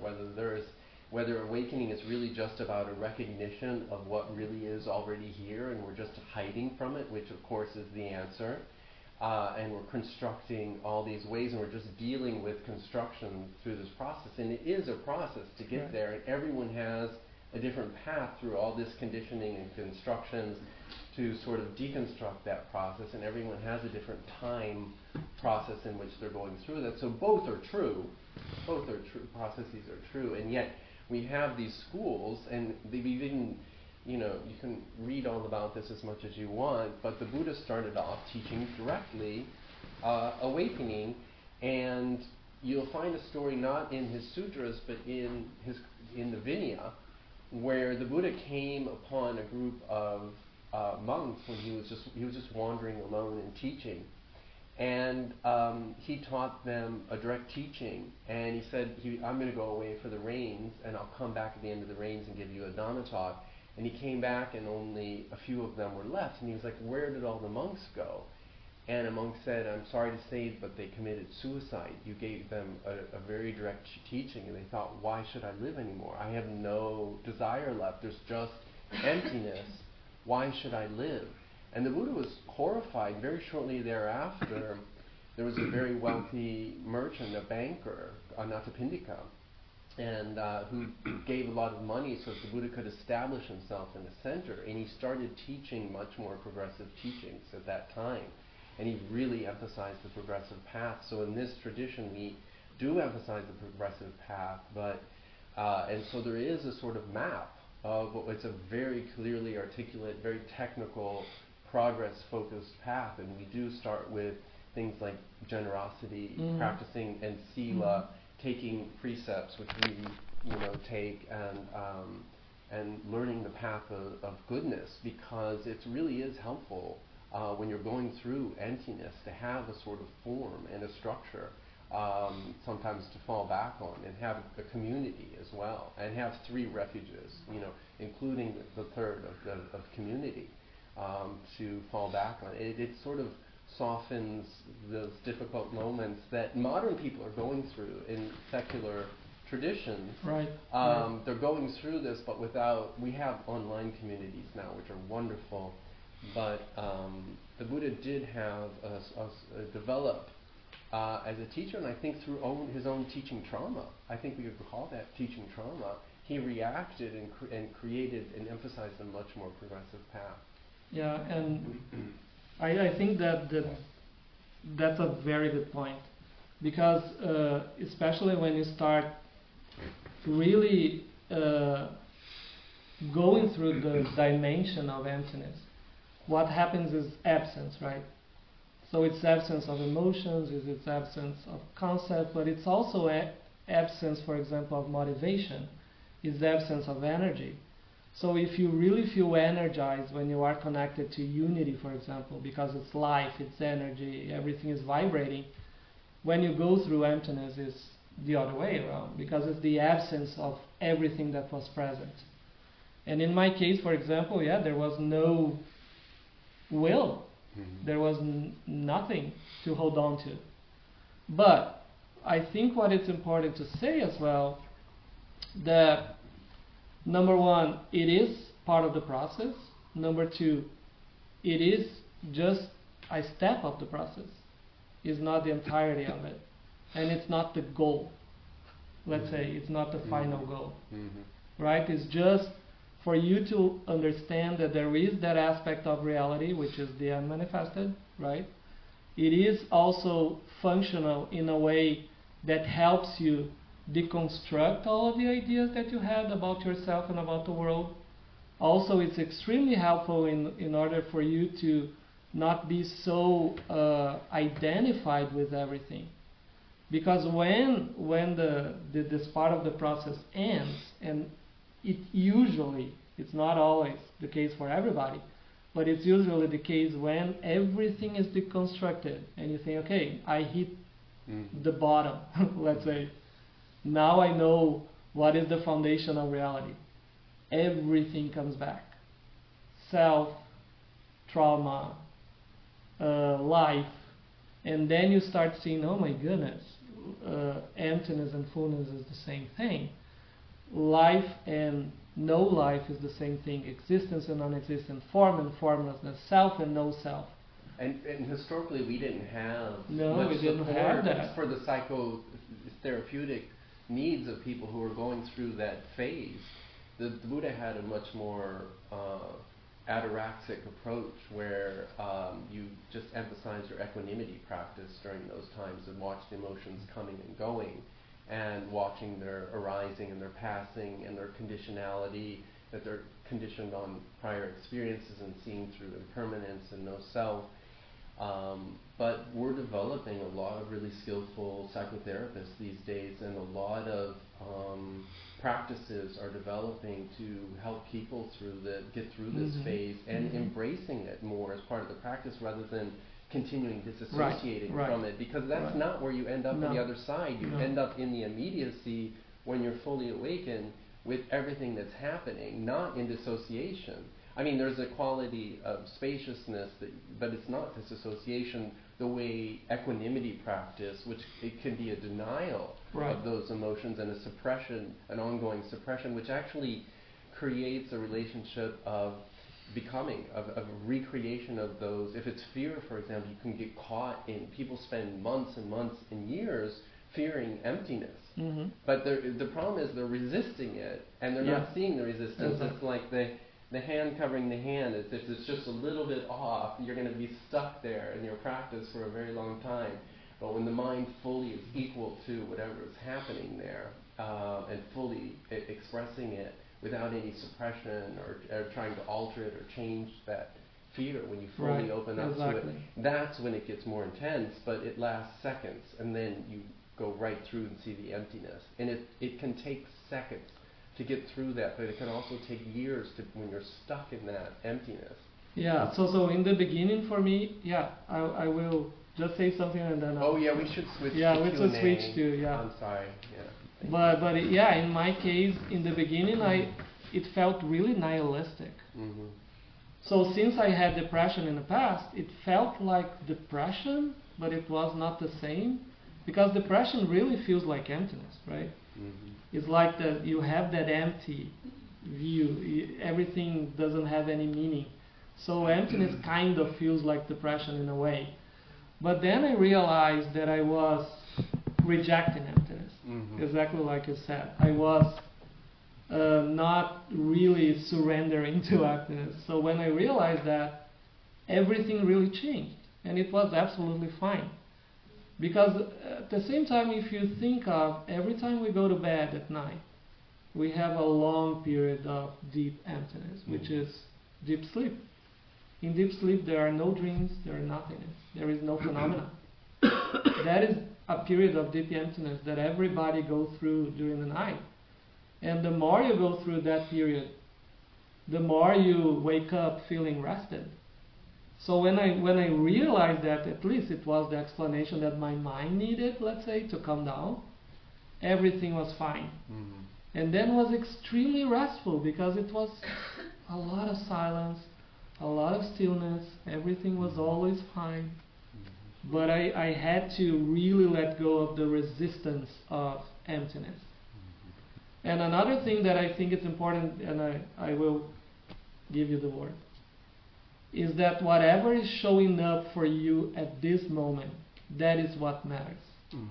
whether awakening is really just about a recognition of what really is already here, and we're just hiding from it, which of course is the answer, and we're constructing all these ways, and we're just dealing with construction through this process, and it is a process to get there, and everyone has a different path through all this conditioning and constructions to sort of deconstruct that process, and everyone has a different time process in which they're going through that. So both are true. Both are true. Processes are true, and yet we have these schools, and we've even, you can read all about this as much as you want, but the Buddha started off teaching directly awakening, and you'll find a story not in his sutras, but in the Vinaya, where the Buddha came upon a group of monks when he was just wandering alone and teaching, and he taught them a direct teaching, and he said, I'm going to go away for the rains, and I'll come back at the end of the rains and give you a Dhamma talk. And he came back, and only a few of them were left, and he was like, where did all the monks go? And a monk said, I'm sorry to say, but they committed suicide. You gave them a very direct teaching, and they thought, why should I live anymore? I have no desire left. There's just emptiness. Why should I live? And the Buddha was horrified. Very shortly thereafter, there was a very wealthy merchant, a banker, Anathapindika, and who gave a lot of money so that the Buddha could establish himself in the center. And he started teaching much more progressive teachings at that time. And he really emphasized the progressive path. So in this tradition, we do emphasize the progressive path, but and so there is a sort of map of it's a very clearly articulate, very technical, progress-focused path. And we do start with things like generosity, practicing, and sila, taking precepts, which we take, and learning the path of goodness, because it really is helpful when you're going through emptiness to have a sort of form and a structure, sometimes to fall back on, and have a community as well, and have 3 refuges, including the third of community, to fall back on. It sort of softens those difficult moments that modern people are going through in secular traditions. Right. They're going through this, but we have online communities now, which are wonderful. But the Buddha did have develop as a teacher, and I think through his own teaching trauma. I think we could call that teaching trauma. He reacted and created and emphasized a much more progressive path. Yeah, and I think that's a very good point, because especially when you start really going through the dimension of emptiness, what happens is absence, right? So it's absence of emotions, it's absence of concept, but it's also absence, for example, of motivation, it's absence of energy. So if you really feel energized when you are connected to unity, for example, because it's life, it's energy, everything is vibrating, when you go through emptiness, it's the other way around, because it's the absence of everything that was present. And in my case, for example, yeah, there was no will. There was nothing to hold on to. But I think what it's important to say as well, that number one, it is part of the process. Number two, it is just a step of the process. It's not the entirety of it. And it's not the goal. Let's say it's not the final goal. Right? It's just for you to understand that there is that aspect of reality, which is the unmanifested, right? It is also functional in a way that helps you deconstruct all of the ideas that you had about yourself and about the world. Also, it's extremely helpful in order for you to not be so identified with everything. Because when this part of the process ends, and it usually, it's not always the case for everybody, but it's usually the case when everything is deconstructed and you think, okay, I hit the bottom, let's say. Now I know what is the foundation of reality. Everything comes back. Self, trauma, life, and then you start seeing, oh my goodness, emptiness and fullness is the same thing. Life and no life is the same thing. Existence and non-existent, form and formlessness, self and no self. And historically, we didn't have we didn't have that for the psychotherapeutic needs of people who were going through that phase. The Buddha had a much more ataraxic approach where you just emphasize your equanimity practice during those times and watch the emotions coming and going, and watching their arising and their passing and their conditionality, that they're conditioned on prior experiences and seeing through impermanence and no self. But we're developing a lot of really skillful psychotherapists these days, and a lot of practices are developing to help people get through this phase and embracing it more as part of the practice rather than continuing disassociating from it, because that's not where you end up on the other side. You end up in the immediacy when you're fully awakened with everything that's happening, not in dissociation. I mean, there's a quality of spaciousness, but it's not disassociation the way equanimity practice, which it can be a denial of those emotions and a suppression, an ongoing suppression, which actually creates a relationship of becoming, of a recreation of those. If it's fear, for example, you can get caught in, people spend months and months and years fearing emptiness. But the problem is they're resisting it, and they're not seeing the resistance. It's like the hand covering the hand. If it's just a little bit off, you're going to be stuck there in your practice for a very long time. But when the mind fully is equal to whatever is happening there, and fully expressing it without any suppression or trying to alter it or change that fear, when you fully open up to it, that's when it gets more intense, but it lasts seconds, and then you go right through and see the emptiness. And it can take seconds to get through that, but it can also take years when you're stuck in that emptiness. Yeah, so in the beginning for me, I will just say something and then we should switch to we should switch to, I'm sorry, But in my case, in the beginning, it felt really nihilistic. So since I had depression in the past, it felt like depression, but it was not the same, because depression really feels like emptiness, right? It's like that you have that empty view. Everything doesn't have any meaning. So emptiness kind of feels like depression in a way. But then I realized that I was rejecting emptiness, exactly like you said. I was not really surrendering to emptiness. So when I realized that, everything really changed, and it was absolutely fine. Because at the same time, if you think of every time we go to bed at night, we have a long period of deep emptiness, which is deep sleep. In deep sleep, there are no dreams, there are nothingness, there is no phenomena. That is a period of deep emptiness that everybody goes through during the night. And the more you go through that period, the more you wake up feeling rested. So when I realized that, at least it was the explanation that my mind needed, let's say, to calm down, everything was fine. Mm-hmm. And then was extremely restful because it was a lot of silence, a lot of stillness, everything was always fine. Mm-hmm. But I had to really let go of the resistance of emptiness. Mm-hmm. And another thing that I think is important, and I will give you the word, is that whatever is showing up for you at this moment, that is what matters. Mm.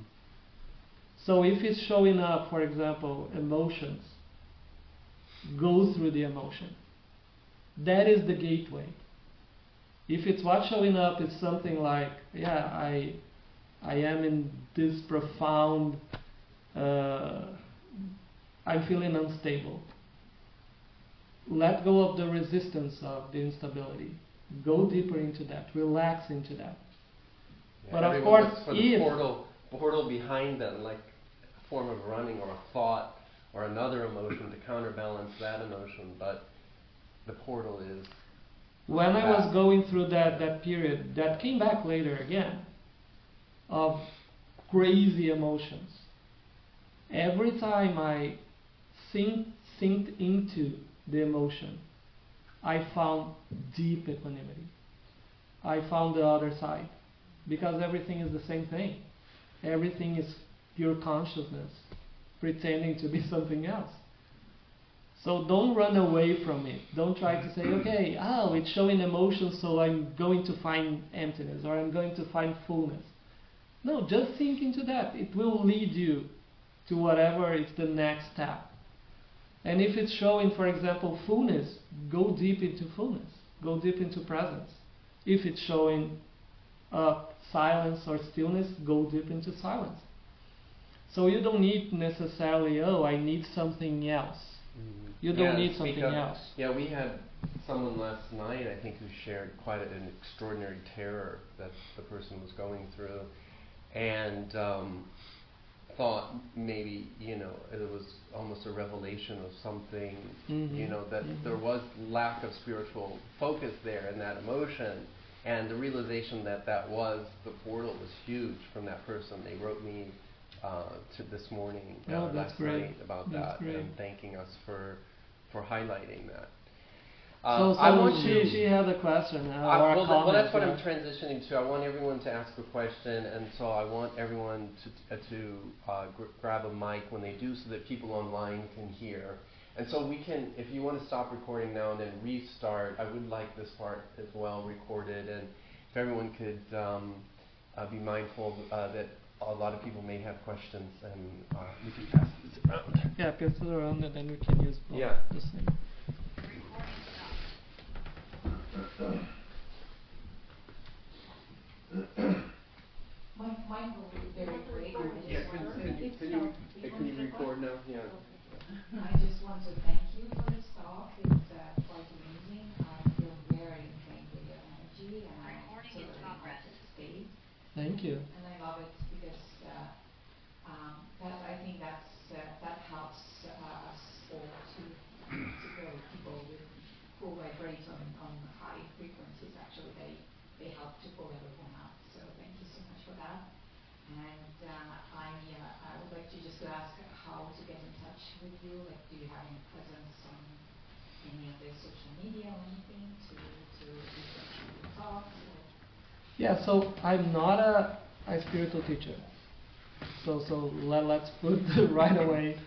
So if it's showing up, for example, emotions, go through the emotion. That is the gateway. If it's what's showing up is something like, yeah, I am in this profound, I'm feeling unstable. Let go of the resistance of the instability. Go deeper into that. Relax into that. Yeah, but of course, looks for the portal behind them, like a form of running or a thought or another emotion to counterbalance that emotion. But the portal is. When I was going through that period, that came back later again, of crazy emotions. Every time I synced into the emotion, I found deep equanimity. I found the other side. Because everything is the same thing. Everything is pure consciousness, pretending to be something else. So don't run away from it. Don't try to say, okay, it's showing emotions, so I'm going to find emptiness, or I'm going to find fullness. No, just sink into that. It will lead you to whatever is the next step. And if it's showing, for example, fullness, go deep into fullness. Go deep into presence. If it's showing silence or stillness, go deep into silence. So you don't need necessarily, I need something else. Mm-hmm. You don't need something else. Yeah, we had someone last night, I think, who shared quite an extraordinary terror that the person was going through, and thought maybe, it was almost a revelation of something, mm-hmm. That mm-hmm. there was lack of spiritual focus there in that emotion. And the realization that was the portal was huge from that person. They wrote me to this morning, last night, about that, and thanking us for highlighting that. She had a question or a comment. Well, that's what I'm transitioning to. I want everyone to ask a question, and so I want everyone to grab a mic when they do, so that people online can hear. And so we can, if you want to stop recording now and then restart, I would like this part as well recorded. And if everyone could be mindful that a lot of people may have questions, and we can pass this around. Yeah, pass it around, and then we can use both the same. Mine will be very quick. Can you record now? Yeah. I just want to thank you for this talk. It's quite amazing. I feel very inflamed with your energy, and I totally like it state. Thank you. And I love it because I think that helps us all to go people who vibrate on high frequencies. Actually, they help to pull everyone up. So thank you so much for that. And I would like to just ask how to get in touch with you. Like, do you have any presence on any of the social media or anything to research your talks? Yeah, so I'm not a spiritual teacher. So let's put right away.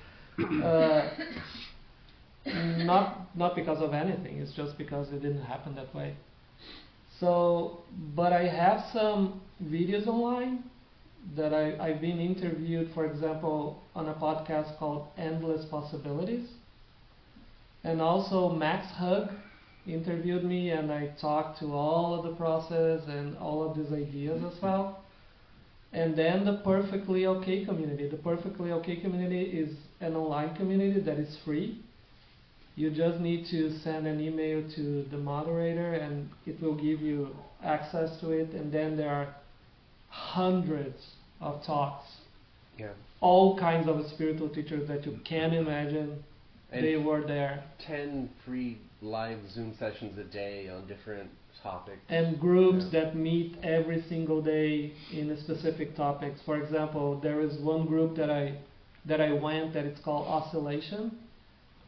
Not because of anything. It's just because it didn't happen that way. So, but I have some videos online that I've been interviewed, for example, on a podcast called Endless Possibilities. And also Max Hug interviewed me, and I talked to all of the process and all of these ideas as well. And then the Perfectly OK community. The Perfectly OK community is an online community that is free. You just need to send an email to the moderator and it will give you access to it. And then there are hundreds of talks. Yeah. All kinds of spiritual teachers that you can imagine. And they were there. 10 free live Zoom sessions a day on different topics. And groups that meet every single day in a specific topics. For example, there is one group that I went that it's called Oscillation.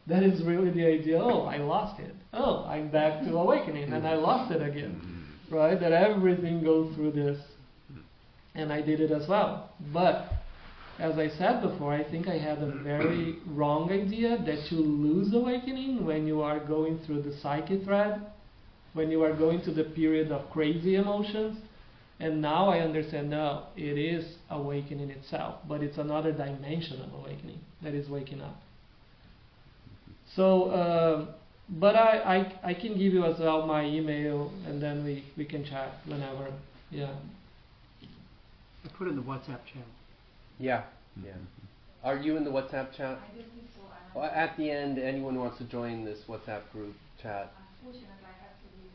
That is really the idea. Oh, I lost it. Oh, I'm back to awakening, and I lost it again. Right? That everything goes through this. And I did it as well. But as I said before, I think I had a very wrong idea that you lose awakening when you are going through the psyche thread, when you are going to the period of crazy emotions. And now I understand, no, it is awakening itself, but it's another dimension of awakening that is waking up. So, but I can give you as well my email, and then we can chat whenever. Yeah. I put it in the WhatsApp channel. Yeah, yeah. Are you in the WhatsApp chat? I don't think so. Well, at the end, anyone who wants to join this WhatsApp group chat? Unfortunately, I have to leave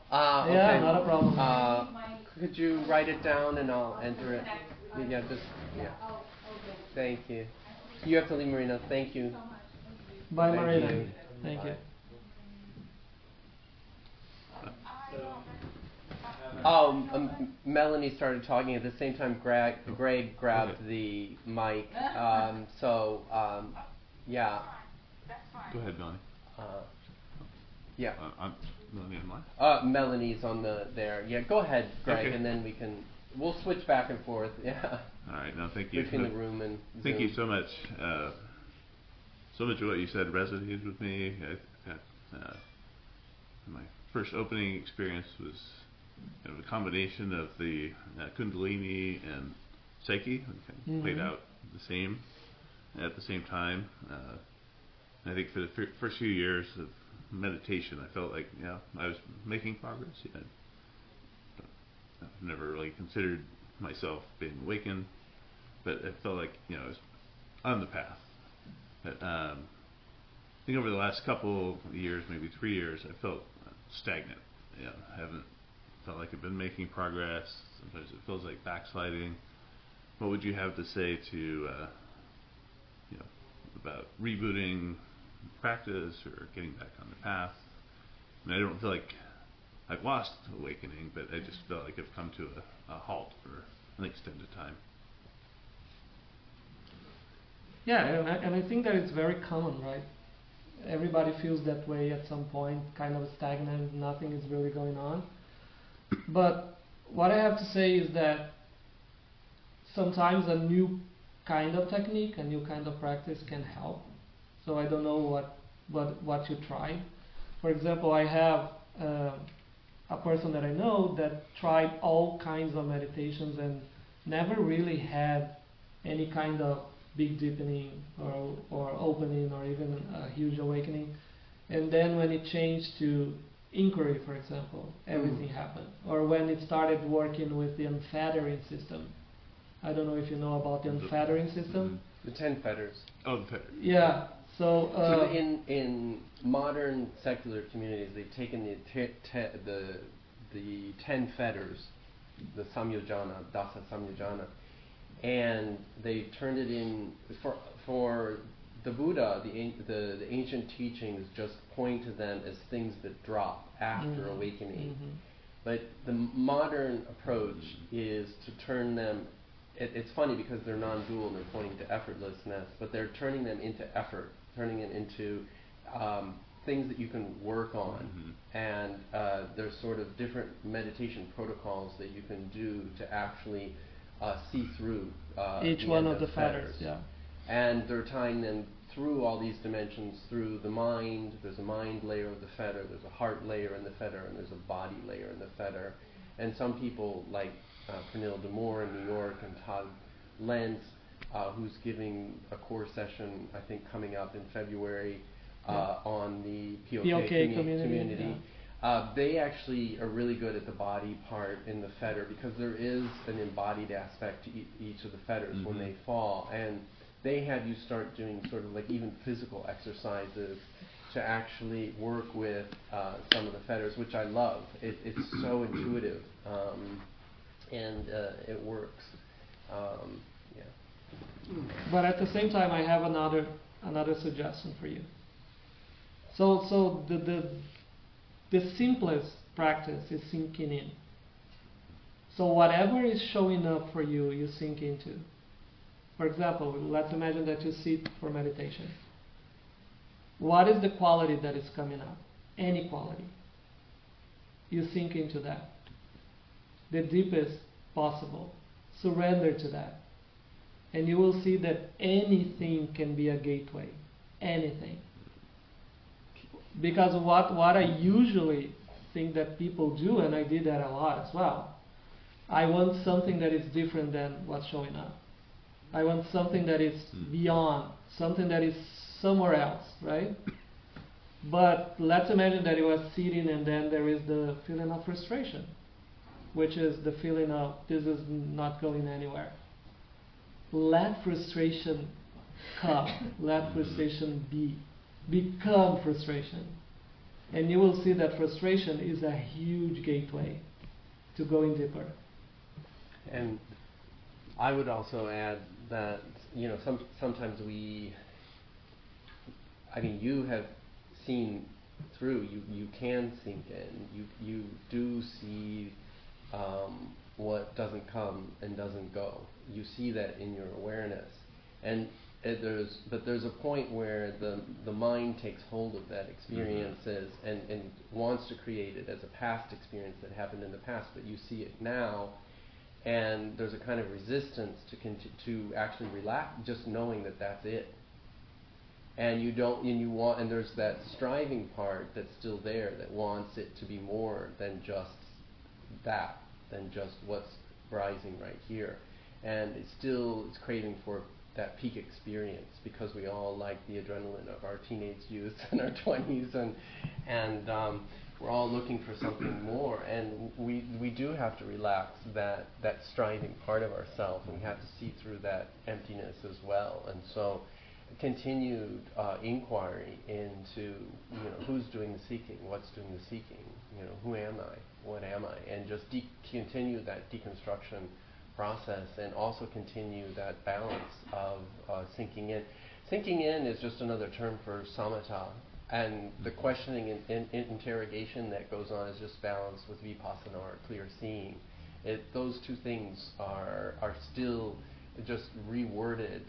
now. Okay. Yeah, not a problem. Could you write it down and I'll enter it? Yeah, just, yeah. Oh, okay. Thank you. You have to leave, Marina. Thank you. So much. Thank you. Bye, Thank Marina. you. Thank Bye. you. Melanie started talking at the same time. Greg grabbed the mic. Yeah. Go ahead, Melanie. Yeah. I'm Melanie online. Melanie's on there. Yeah. Go ahead, Greg, Okay. and then we'll switch back and forth. Yeah. All right. No, thank you. Between the room and Zoom. Thank you so much. So much of what you said resonated with me. My first opening experience was kind of a combination of the Kundalini and Psyche, kind of played out at the same time. I think for the first few years of meditation, I felt like I was making progress. I've never really considered myself being awakened, but it felt like I was on the path. But I think over the last couple of years, maybe 3 years, I felt stagnant. I haven't felt like I've been making progress. Sometimes it feels like backsliding. What would you have to say to about rebooting practice or getting back on the path? I don't feel like I've lost awakening, but I just felt like I've come to a halt for an extended time. Yeah, and I think that it's very common, right? Everybody feels that way at some point, kind of stagnant, nothing is really going on. But what I have to say is that sometimes a new kind of technique, a new kind of practice can help. So I don't know what you tried. For example, I have a person that I know that tried all kinds of meditations and never really had any kind of big deepening or opening or even a huge awakening. And then when it changed to inquiry, for example, everything happened. Or when it started working with the unfettering system. I don't know if you know about the unfettering system. The 10 fetters. Oh, the fetters. Yeah. So in modern secular communities, they've taken the 10 fetters, the Samyojana, Dasa Samyojana, and they turned it in for the Buddha. The ancient teachings just point to them as things that drop after awakening. But the modern approach is to turn them. It's funny because they're non-dual and they're pointing to effortlessness, but they're turning them into effort, turning it into things that you can work on. And there's sort of different meditation protocols that you can do to actually see through each one of the fetters. Yeah. And they're tying them through all these dimensions, through the mind. There's a mind layer of the fetter, there's a heart layer in the fetter, and there's a body layer in the fetter. And some people like Pernille Demore in New York and Todd Lentz, who's giving a core session, I think, coming up in February on the POK community. Yeah. They actually are really good at the body part in the fetter because there is an embodied aspect to each of the fetters when they fall. And they have you start doing sort of like even physical exercises to actually work with some of the fetters, which I love. It's so intuitive, and it works. Yeah. But at the same time, I have another suggestion for you. So the simplest practice is sinking in. So whatever is showing up for you, you sink into. For example, let's imagine that you sit for meditation. What is the quality that is coming up? Any quality. You sink into that. The deepest possible. Surrender to that. And you will see that anything can be a gateway. Anything. Because what I usually think that people do, and I did that a lot as well, I want something that is different than what's showing up. I want something that is beyond, something that is somewhere else, right? But let's imagine that you are sitting and then there is the feeling of frustration, which is the feeling of this is not going anywhere. Let frustration come. Let frustration be. Become frustration. And you will see that frustration is a huge gateway to going deeper. And I would also add that, sometimes you have seen through, you can sink in, you do see what doesn't come and doesn't go. You see that in your awareness. And there's a point where the mind takes hold of that experiences and wants to create it as a past experience that happened in the past, but you see it now. And there's a kind of resistance to actually relax, just knowing that that's it. And and there's that striving part that's still there that wants it to be more than just that, than just what's rising right here. And it's craving for that peak experience, because we all like the adrenaline of our teenage youth and our 20s, and we're all looking for something more, and we do have to relax that striving part of ourselves, and we have to see through that emptiness as well. And so continued inquiry into who's doing the seeking, what's doing the seeking, who am I, what am I, and just continue that deconstruction process, and also continue that balance of sinking in. Sinking in is just another term for samatha. And the questioning and interrogation that goes on is just balanced with vipassana, or clear seeing. Those two things are still just reworded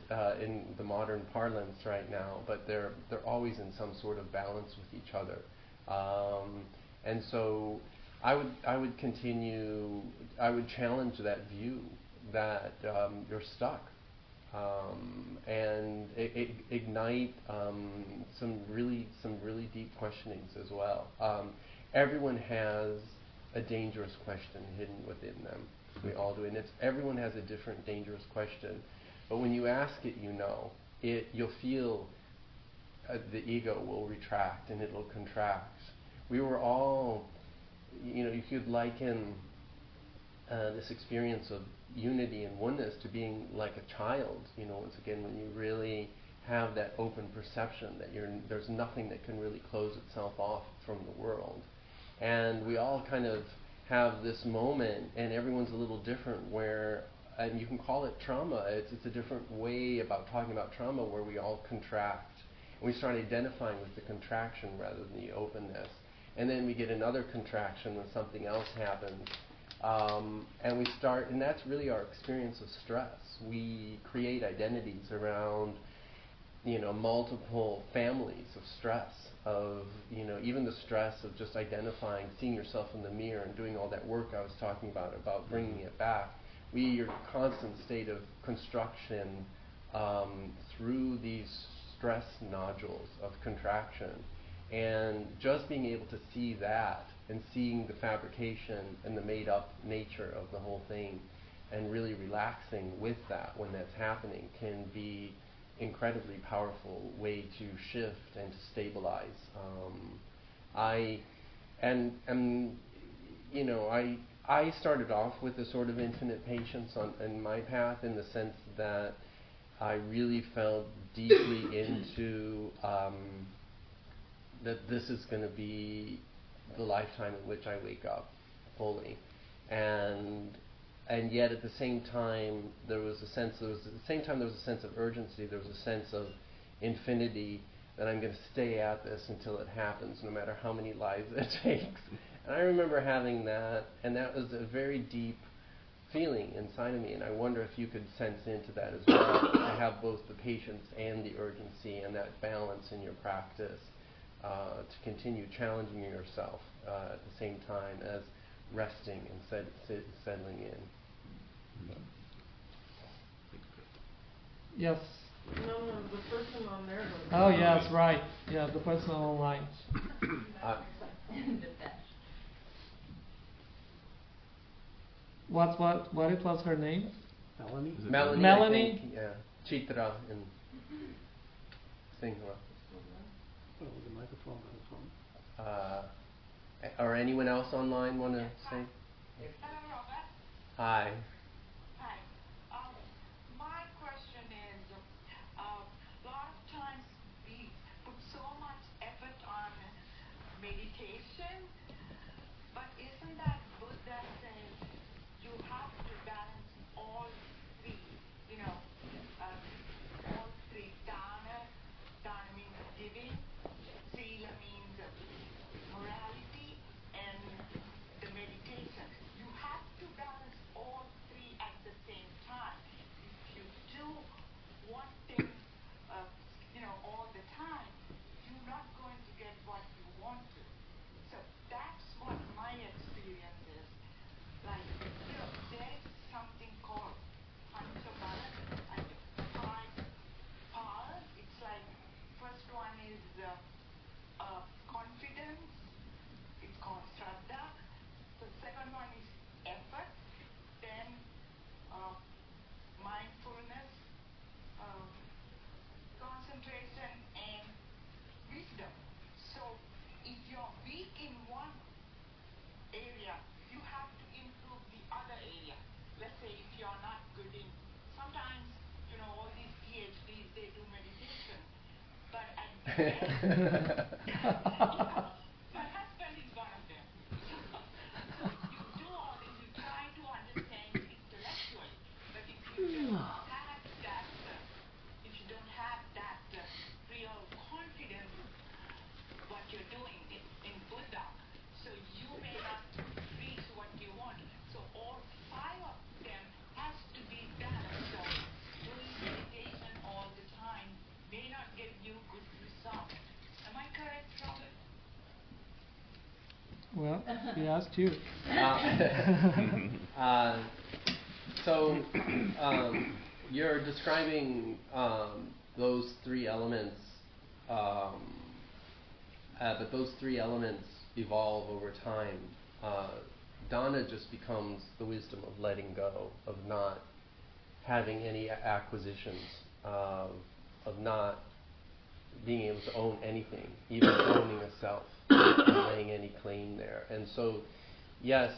in the modern parlance right now, but they're always in some sort of balance with each other. And so I would challenge that view that you're stuck. And ignite some really deep questionings as well. Everyone has a dangerous question hidden within them. We all do, and everyone has a different dangerous question. But when you ask it, you'll feel the ego will retract and it'll contract. We were all, you could liken this experience of unity and oneness to being like a child, once again, when you really have that open perception that there's nothing that can really close itself off from the world. And we all kind of have this moment, and everyone's a little different, and you can call it trauma. It's a different way about talking about trauma, where we all contract. And we start identifying with the contraction rather than the openness. And then we get another contraction when something else happens. And that's really our experience of stress. We create identities around, multiple families of stress, of, even the stress of just identifying, seeing yourself in the mirror and doing all that work I was talking about bringing it back. We are constant state of construction through these stress nodules of contraction. And just being able to see that, and seeing the fabrication and the made-up nature of the whole thing, and really relaxing with that when that's happening, can be incredibly powerful way to shift and to stabilize. I started off with a sort of infinite patience in my path, in the sense that I really felt deeply into that this is going to be the lifetime in which I wake up fully, and yet at the same time there was a sense of urgency. There was a sense of infinity, that I'm going to stay at this until it happens, no matter how many lives it takes. And I remember having that, and that was a very deep feeling inside of me, and I wonder if you could sense into that as well, to have both the patience and the urgency and that balance in your practice, to continue challenging yourself at the same time as resting and settling in. Yes. No, the person on there. Oh, yes, right. Yeah, the person online. What it was her name? Melanie? Melanie. Melanie? I think, yeah. Chitra in Sinhala. Oh, the microphone. Or anyone else online want to say? Hello, Robert. Hi. Hi. My question is, a lot of times we put so much effort on meditation, but isn't that Buddha says you have to balance all three, all three. Dana means giving, sila means morality, and the meditation. You have to balance all three at the same time. If you do one thing, all the time, you're not going to get what you want to. So that's what my experience is. Like, there is something called Panchabala, and five powers. It's like, first one is confidence. It's called Shraddha. The second one is effort. Then mindfulness, concentration, and wisdom. So if you're weak in one area, you have to improve the other area. Let's say if you're not good in, sometimes, all these PhDs, they do meditation, but at the end, my husband is one of them. So you do all this, you try to understand it intellectually, but if you don't have that real confidence what you're doing in Buddha, so you may not reach what you want. So all five of them has to be balanced. So doing meditation all the time may not give you good results. Am I correct, Robert? Well, he asked you. So you're describing those three elements, but those three elements evolve over time. Dana just becomes the wisdom of letting go, of not having any acquisitions, of not being able to own anything, even owning a self, not laying any claim there. And so, yes,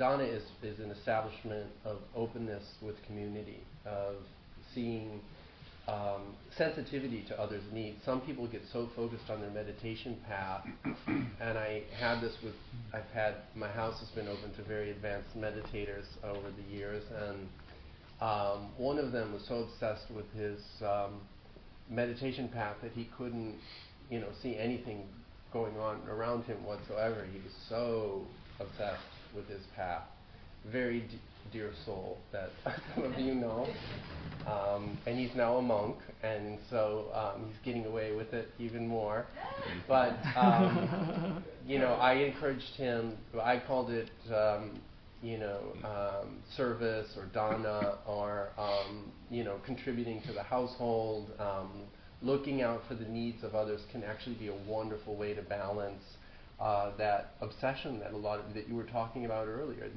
Dana is an establishment of openness with community, of seeing sensitivity to others' needs. Some people get so focused on their meditation path, and my house has been open to very advanced meditators over the years, and one of them was so obsessed with his meditation path that he couldn't, see anything going on around him whatsoever. He was so obsessed with his path. Very dear soul that some of you know. And he's now a monk, and so he's getting away with it even more. But, I encouraged him, I called it, service or dana, or, contributing to the household. Looking out for the needs of others can actually be a wonderful way to balance that obsession that you were talking about earlier.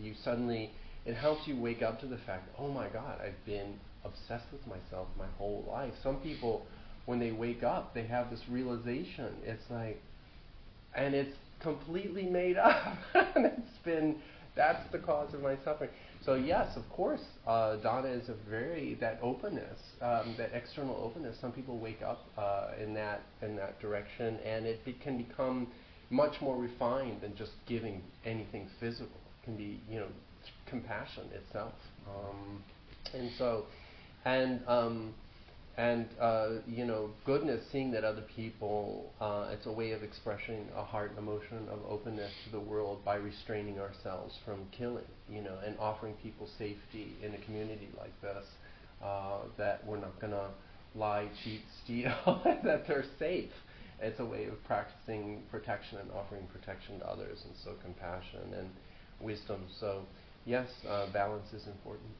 It helps you wake up to the fact that, oh my God, I've been obsessed with myself my whole life. Some people, when they wake up, they have this realization. It's like, and it's completely made up. And That's the cause of my suffering. So yes, of course, dana is that openness, that external openness. Some people wake up in that direction, and it can become much more refined than just giving anything physical. It can be, compassion itself. And so, goodness, seeing that other people, it's a way of expressing a heart emotion of openness to the world by restraining ourselves from killing, and offering people safety in a community like this, that we're not going to lie, cheat, steal, that they're safe. It's a way of practicing protection and offering protection to others, and so compassion and wisdom. So yes, balance is important.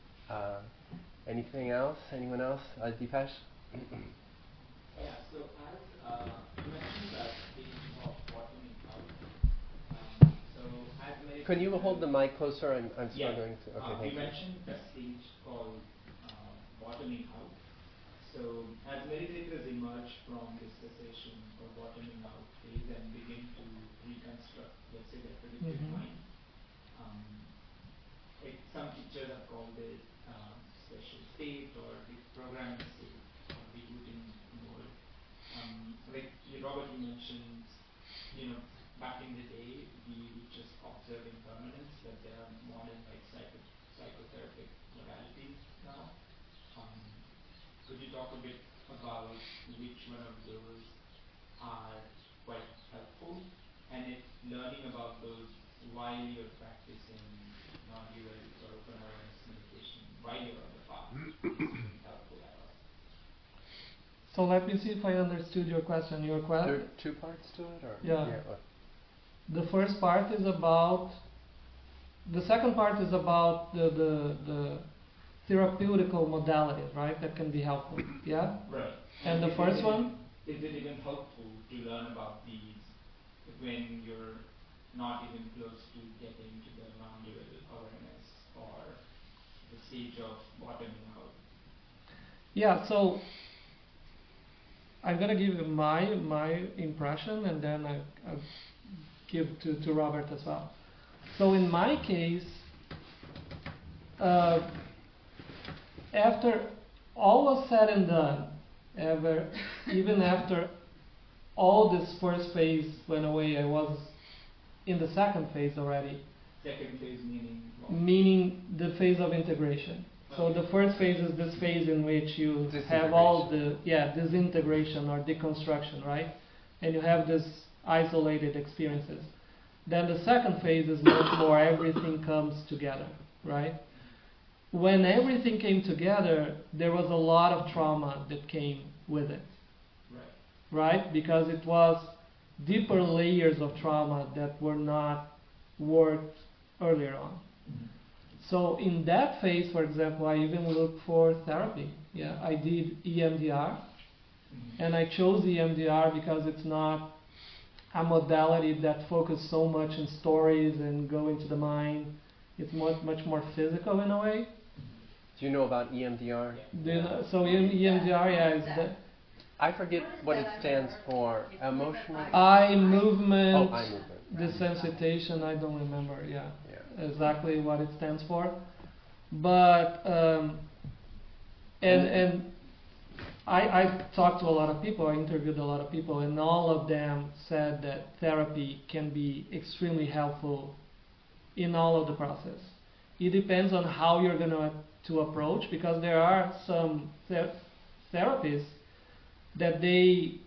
Anything else? Anyone else? Deepesh? Yeah, so as you mentioned that stage of bottoming out. So as meditators, Can you hold the mic closer? I'm yeah, struggling to. Okay, thank you you. mentioned a stage called bottoming out. So as meditators emerge from this cessation or bottoming out phase and begin to reconstruct, let's say, their predictive mind, some teachers have called it special state or programming state or rebooting mode. Robert, you mentioned, back in the day, we would just observe impermanence, but there are modern psychotherapeutic modalities now. Could you talk a bit about which one of those are quite helpful, and if learning about those while you're practicing non-dual or open awareness meditation while you're on the path is helpful at all? So let me see if I understood your question. There are two parts to it, or yeah. The first part is about. The second part is about the therapeutical modalities, right? That can be helpful. Yeah. Right. And the first one. Is it even helpful to learn about these when you're not even close to getting to the non-dual awareness or the stage of bottoming out? Yeah, so I'm going to give you my impression, and then I'll give to Robert as well. So in my case, after all was said and done, even after all this first phase went away, I was in the second phase already. Second phase meaning what? Meaning the phase of integration. So the first phase is this phase in which you have all the disintegration or deconstruction, right? And you have this isolated experiences. Then the second phase is much more everything comes together, right? When everything came together, there was a lot of trauma that came with it, right? Because it was deeper layers of trauma that were not worked earlier on. So in that phase, for example, I even looked for therapy. Yeah, I did EMDR, and I chose EMDR because it's not a modality that focuses so much on stories and go into the mind. It's much more physical in a way. Do you know about EMDR? So EMDR, is that. I forget what it stands for. Emotional. Eye movement. Oh, eye movement. Desensitization. I don't remember. Yeah. Exactly what it stands for, but and I talked to a lot of people, I interviewed a lot of people, and all of them said that therapy can be extremely helpful in all of the process. It depends on how you're going to approach, because there are some therapies that they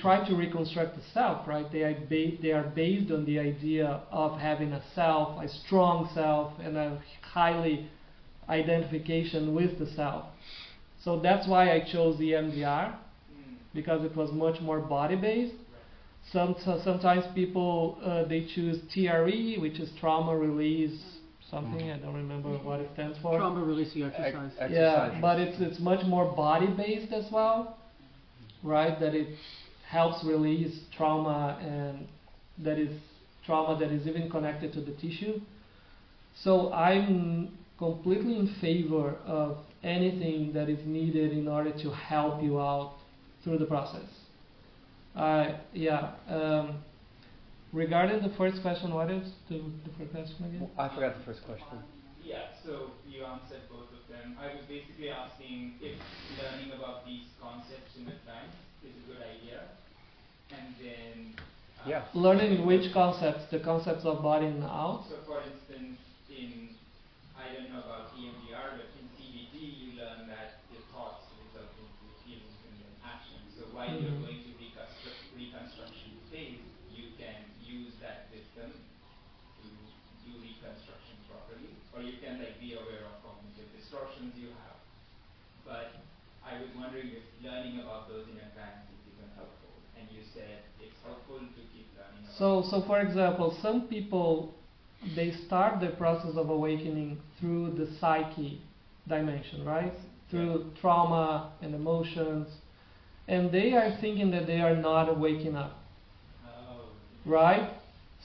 try to reconstruct the self, right? They are based on the idea of having a self, a strong self, and a highly identification with the self. So that's why I chose EMDR, because it was much more body-based. Sometimes people they choose TRE, which is trauma release something. I don't remember what it stands for. Trauma releasing exercise. Yeah, but it's much more body-based as well. Right, that it helps release trauma, and that is trauma that is even connected to the tissue. So I'm completely in favor of anything that is needed in order to help you out through the process. regarding the first question, what is the first question again? I forgot the first question. Yeah, so you answered both of them. I was basically asking if learning about these concepts in advance is a good idea, and then Yeah. Learning which concepts? The concepts of body and out? So, for instance, I don't know about EMDR, but in CBT you learn that your thoughts result into feelings and then action. So while you're going to reconstruction phase, you can use that wisdom to do reconstruction properly, or you can be aware of cognitive distortions you have. But I was wondering if learning about those in advance is even helpful. And you said it's helpful to keep learning about So for example, some people, they start the process of awakening through the psyche dimension, right? Through trauma and emotions. And they are thinking that they are not waking up. Right?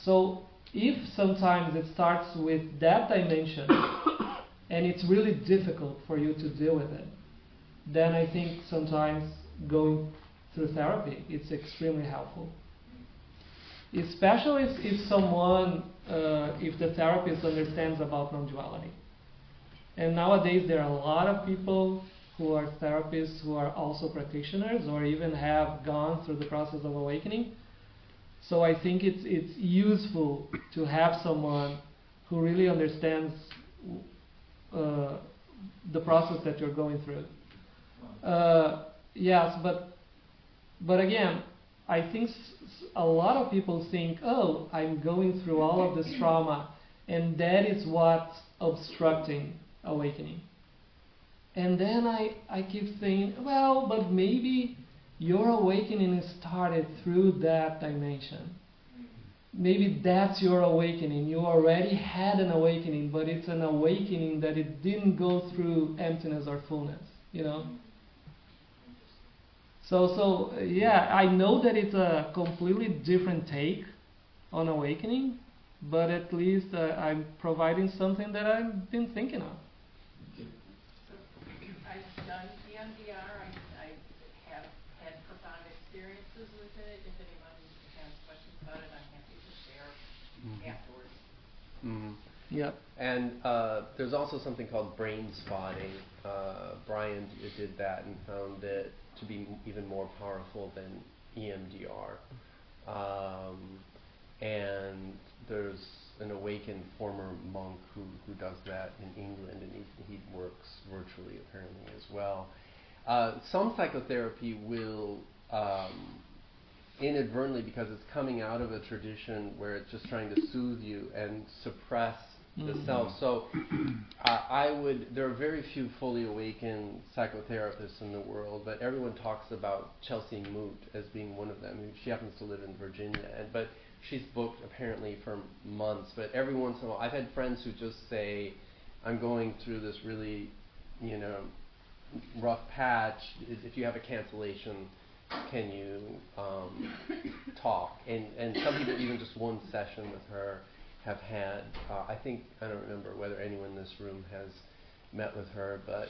So if sometimes it starts with that dimension and it's really difficult for you to deal with it, then I think sometimes going through therapy it's extremely helpful. Especially if someone, if the therapist understands about non-duality. And nowadays there are a lot of people who are therapists who are also practitioners or even have gone through the process of awakening. So I think it's useful to have someone who really understands the process that you're going through. Yes, but again, I think a lot of people think, oh, I'm going through all of this trauma, and that is what's obstructing awakening. And then I keep saying, well, but maybe your awakening started through that dimension. Maybe that's your awakening. You already had an awakening, but it's an awakening that it didn't go through emptiness or fullness, you know? So yeah, I know that it's a completely different take on awakening, but at least I'm providing something that I've been thinking of. I've done EMDR. I have had profound experiences with it. If anyone has questions about it, I'm happy to share afterwards. Yep. And there's also something called brain spotting. Brian did that and found it to be even more powerful than EMDR. And there's an awakened former monk who does that in England, and he works virtually apparently as well. Some psychotherapy will inadvertently, because it's coming out of a tradition where it's just trying to soothe you and suppress the self. So there are very few fully awakened psychotherapists in the world, but everyone talks about Chelsea Moot as being one of them. She happens to live in Virginia, but she's booked apparently for months. But every once in a while, I've had friends who just say, I'm going through this really, rough patch. If you have a cancellation, can you talk? And some people, even just one session with her, have had, I don't remember whether anyone in this room has met with her, but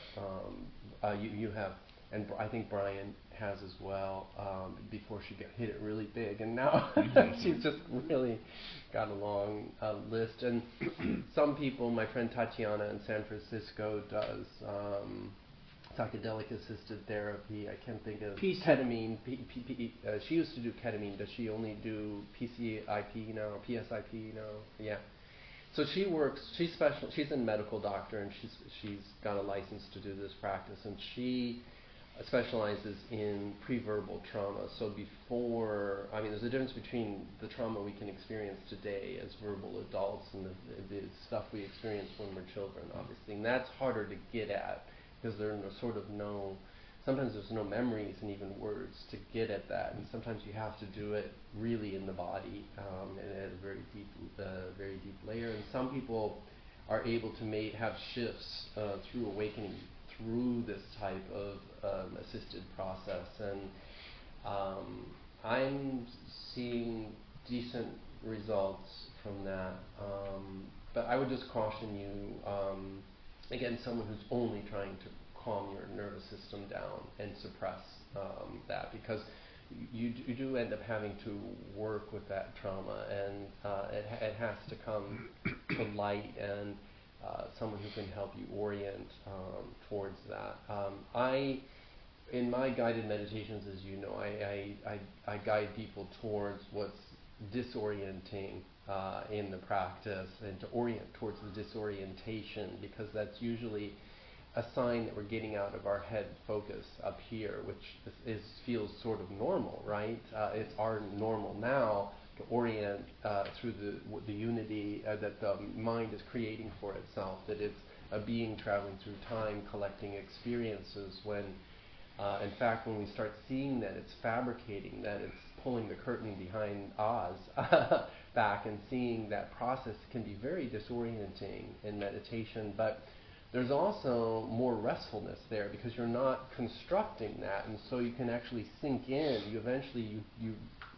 you have, and I think Brian has as well, before she hit it really big, and now she's just really got a long list. And some people, my friend Tatiana in San Francisco does psychedelic assisted therapy. I can't think of ketamine. She used to do ketamine. Does she only do PCIP now or PSIP now? Yeah. So she works. She's a medical doctor, and she's got a license to do this practice, and she specializes in pre-verbal trauma. So there's a difference between the trauma we can experience today as verbal adults and the stuff we experience when we're children, obviously, and that's harder to get at. Because sometimes there's no memories and even words to get at that, and sometimes you have to do it really in the body and at a very deep layer. And some people are able to have shifts through awakening through this type of assisted process, and I'm seeing decent results from that. But I would just caution you. Again, someone who's only trying to calm your nervous system down and suppress that, because you do end up having to work with that trauma, and it has to come to light, and someone who can help you orient towards that. In my guided meditations, as you know, I guide people towards what's disorienting in the practice, and to orient towards the disorientation, because that's usually a sign that we're getting out of our head focus up here, which feels sort of normal, right? It's our normal now to orient through the unity that the mind is creating for itself, that it's a being traveling through time, collecting experiences, when in fact when we start seeing that, it's fabricating, that it's pulling the curtain behind Oz back, and seeing that process can be very disorienting in meditation. But there's also more restfulness there, because you're not constructing that, and so you can actually sink in. You eventually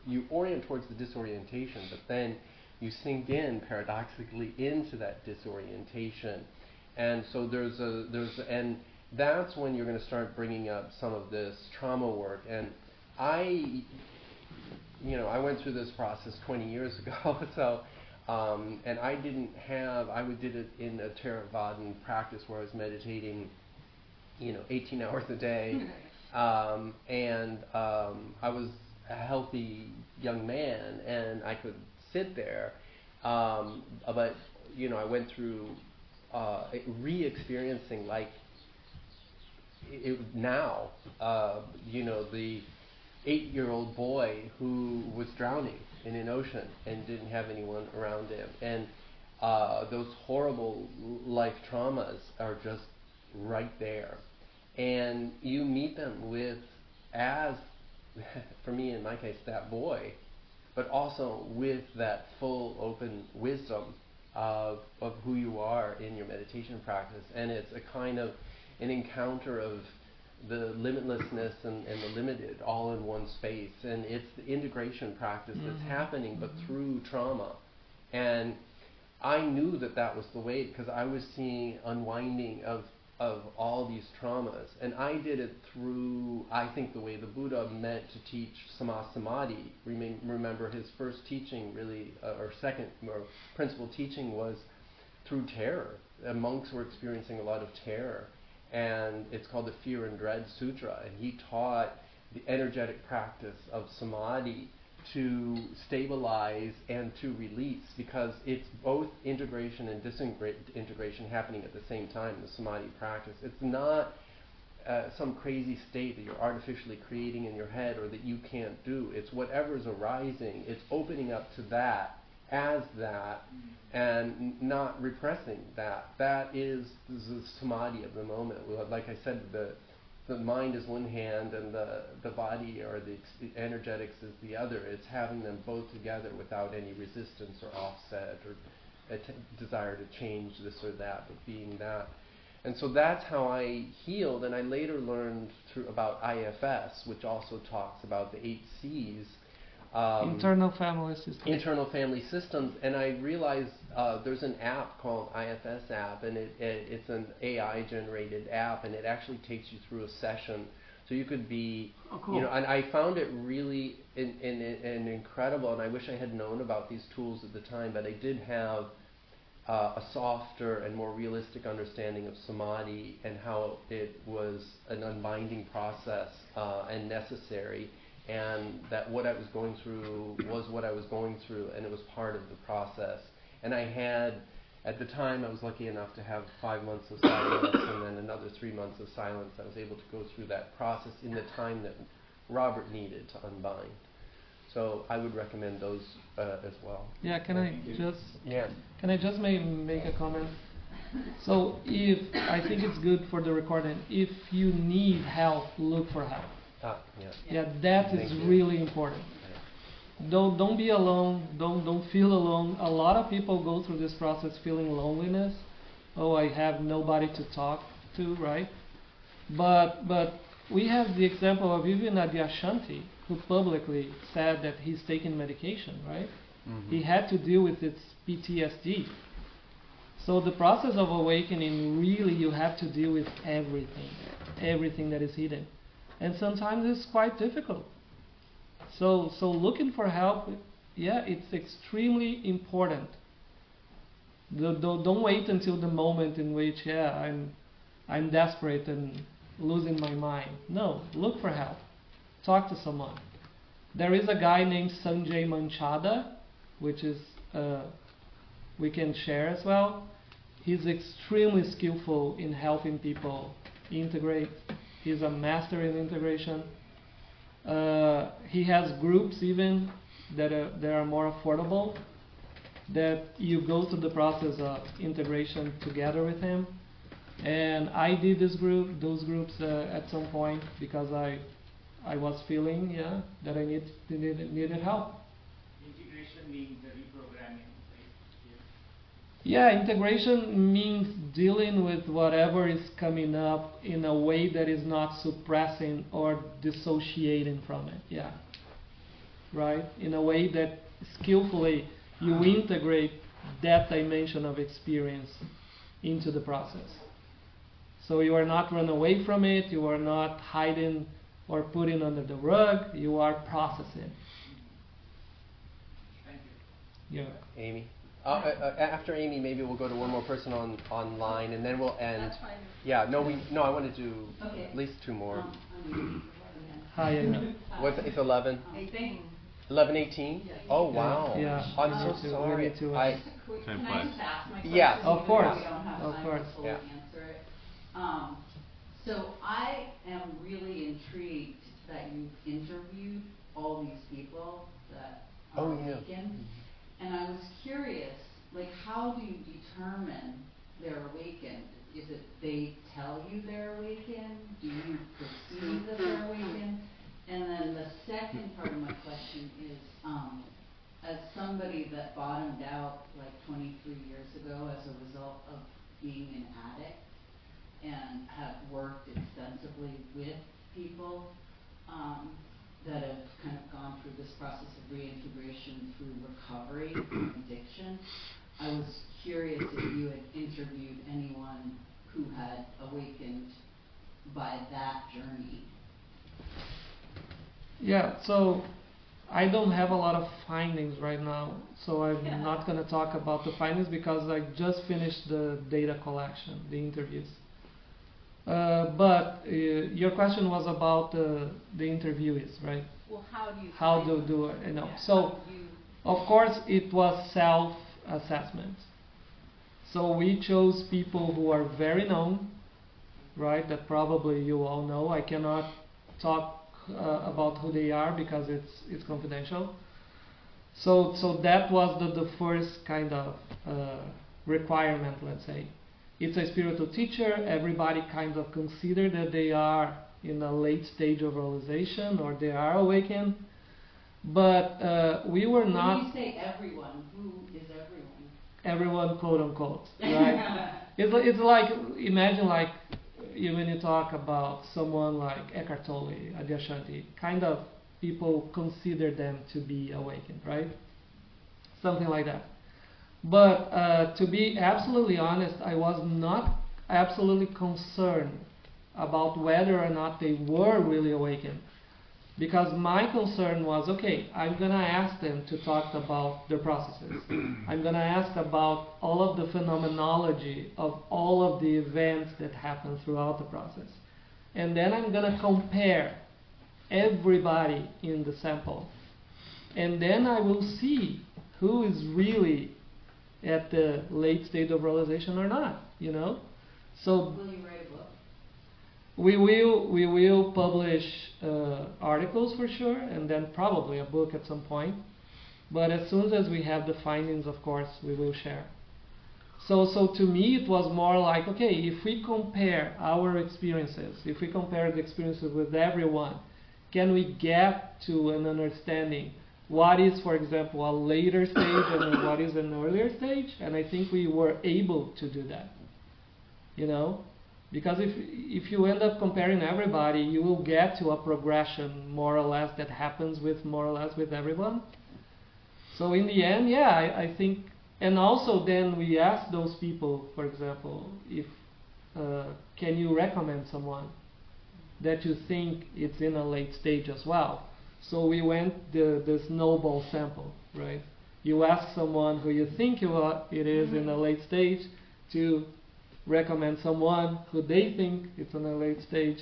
you orient towards the disorientation, but then you sink in paradoxically into that disorientation, and so and that's when you're going to start bringing up some of this trauma work. And I went through this process 20 years ago, so. And I did it in a Theravadan practice where I was meditating, 18 hours a day, and I was a healthy young man, and I could sit there, but I went through re-experiencing like it now, the 8-year-old boy who was drowning in an ocean and didn't have anyone around him, and those horrible life traumas are just right there, and you meet them with, as for me in my case, that boy, but also with that full open wisdom of who you are in your meditation practice. And it's a kind of an encounter of the limitlessness and the limited all in one space, and it's the integration practice that's happening, but through trauma. And I knew that was the way, because I was seeing unwinding of all these traumas, and I did it through, I think, the way the Buddha meant to teach Samadhi. Remember, his first teaching really, or second or principal teaching, was through terror. The monks were experiencing a lot of terror, and it's called the Fear and Dread Sutra, and he taught the energetic practice of samadhi to stabilize and to release, because it's both integration and disintegration happening at the same time in the samadhi practice. It's not some crazy state that you're artificially creating in your head or that you can't do. It's whatever's arising, it's opening up to that as that, and not repressing that. That is the samadhi of the moment. Like I said, the mind is one hand, and the body or the energetics is the other. It's having them both together without any resistance or offset or a desire to change this or that, but being that. And so that's how I healed. And I later learned about IFS, which also talks about the 8 C's. Internal family systems. Internal family systems, and I realized there's an app called IFS app, and it's an AI generated app, and it actually takes you through a session. So you could be, cool. And I found it really incredible, and I wish I had known about these tools at the time, but I did have a softer and more realistic understanding of samadhi and how it was an unbinding process and necessary. And that what I was going through was what I was going through, and it was part of the process. And I had, at the time, I was lucky enough to have 5 months of silence and then another 3 months of silence. I was able to go through that process in the time that Robert needed to unbind. So I would recommend those as well. Yeah, can I just make a comment? So I think it's good for the recording, if you need help, look for help. Yeah, that is really important. Don't be alone. Don't feel alone. A lot of people go through this process feeling loneliness. Oh, I have nobody to talk to, right? But we have the example of even Adyashanti, who publicly said that he's taking medication, right? Mm-hmm. He had to deal with his PTSD. So the process of awakening, really, you have to deal with everything that is hidden. And sometimes it's quite difficult. So looking for help, yeah, it's extremely important. Don't wait until the moment in which, yeah, I'm desperate and losing my mind. No, look for help. Talk to someone. There is a guy named Sanjay Manchada, which is we can share as well. He's extremely skillful in helping people integrate. He's a master in integration. He has groups even that are more affordable, that you go through the process of integration together with him. And I did those groups at some point because I was feeling, yeah, that I needed help. Integration means the reprogramming, right? Yeah, integration means dealing with whatever is coming up in a way that is not suppressing or dissociating from it. Yeah. Right? In a way that skillfully you integrate that dimension of experience into the process. So you are not run away from it, you are not hiding or putting under the rug, you are processing. Thank you. Yeah. Amy. After Amy, maybe we'll go to one more person online, and then we'll end. That's fine. Yeah. No. I want to do Okay. at least two more. Hi, Amy. What's it's 11? 18. 11:18. Yes. Oh wow. Yeah. I'm We so need to- sorry. we need to, I Time Can I flies. just ask my question? Yeah. Of even course. though we don't have Of time course. to fully Yeah. answer it. So I am really intrigued that you've interviewed all these people that are Oh, yeah. awakened. And I was curious, like, how do you determine they're awakened? Is it they tell you they're awakened? Do you perceive that they're awakened? And then the second part of my question is, as somebody that bottomed out like 23 years ago as a result of being an addict and have worked extensively with people that have kind of gone through this process of reintegration through recovery from addiction, I was curious if you had interviewed anyone who had awakened by that journey. Yeah, so I don't have a lot of findings right now, so I'm not going to talk about the findings because I just finished the data collection, the interviews. But your question was about the interviewees, right? Well, how do you How find do them? you know? Yeah, So, how do you- of course, it was self-assessment. So we chose people who are very known, right? That probably you all know. I cannot talk about who they are because it's confidential. So that was the first kind of requirement, let's say. It's a spiritual teacher. Everybody kind of consider that they are in a late stage of realization or they are awakened. But we were not. When you say everyone, who is everyone? Everyone, quote unquote, right? It's like, imagine like when you talk about someone like Eckhart Tolle, Adyashanti, kind of people consider them to be awakened, right? Something like that. But to be absolutely honest, I was not absolutely concerned about whether or not they were really awakened. Because my concern was, okay, I'm going to ask them to talk about their processes. I'm going to ask about all of the phenomenology of all of the events that happen throughout the process. And then I'm going to compare everybody in the sample. And then I will see who is really at the late state of realization or not, you know? So Will you write a book? we will publish articles for sure, and then probably a book at some point. But as soon as we have the findings, of course, we will share. So to me, it was more like, okay, if we compare our experiences, if we compare the experiences with everyone, can we get to an understanding what is, for example, a later stage and what is an earlier stage? And I think we were able to do that, you know? Because if you end up comparing everybody, you will get to a progression more or less that happens with more or less with everyone. So in the end, yeah, I think, and also then we ask those people, for example, if can you recommend someone that you think it's in a late stage as well? So we went the snowball sample, right? You ask someone who you think it is in a late stage to recommend someone who they think it's in a late stage.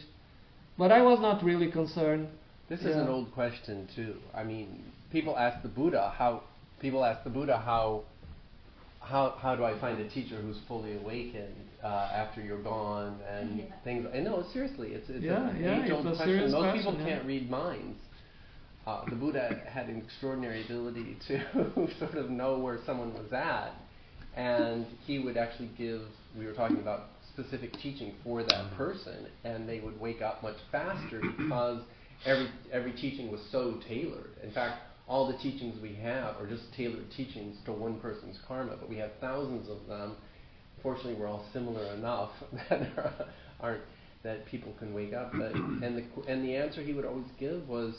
But I was not really concerned. This is an old question too. I mean, people ask the Buddha how do I find a teacher who's fully awakened after you're gone and things. And no, seriously, it's an age-old question. Most people can't read minds. The Buddha had an extraordinary ability to sort of know where someone was at, and he would actually give. We were talking about specific teaching for that person, and they would wake up much faster because every teaching was so tailored. In fact, all the teachings we have are just tailored teachings to one person's karma, but we have thousands of them. Fortunately, we're all similar enough that people can wake up. And the answer he would always give was,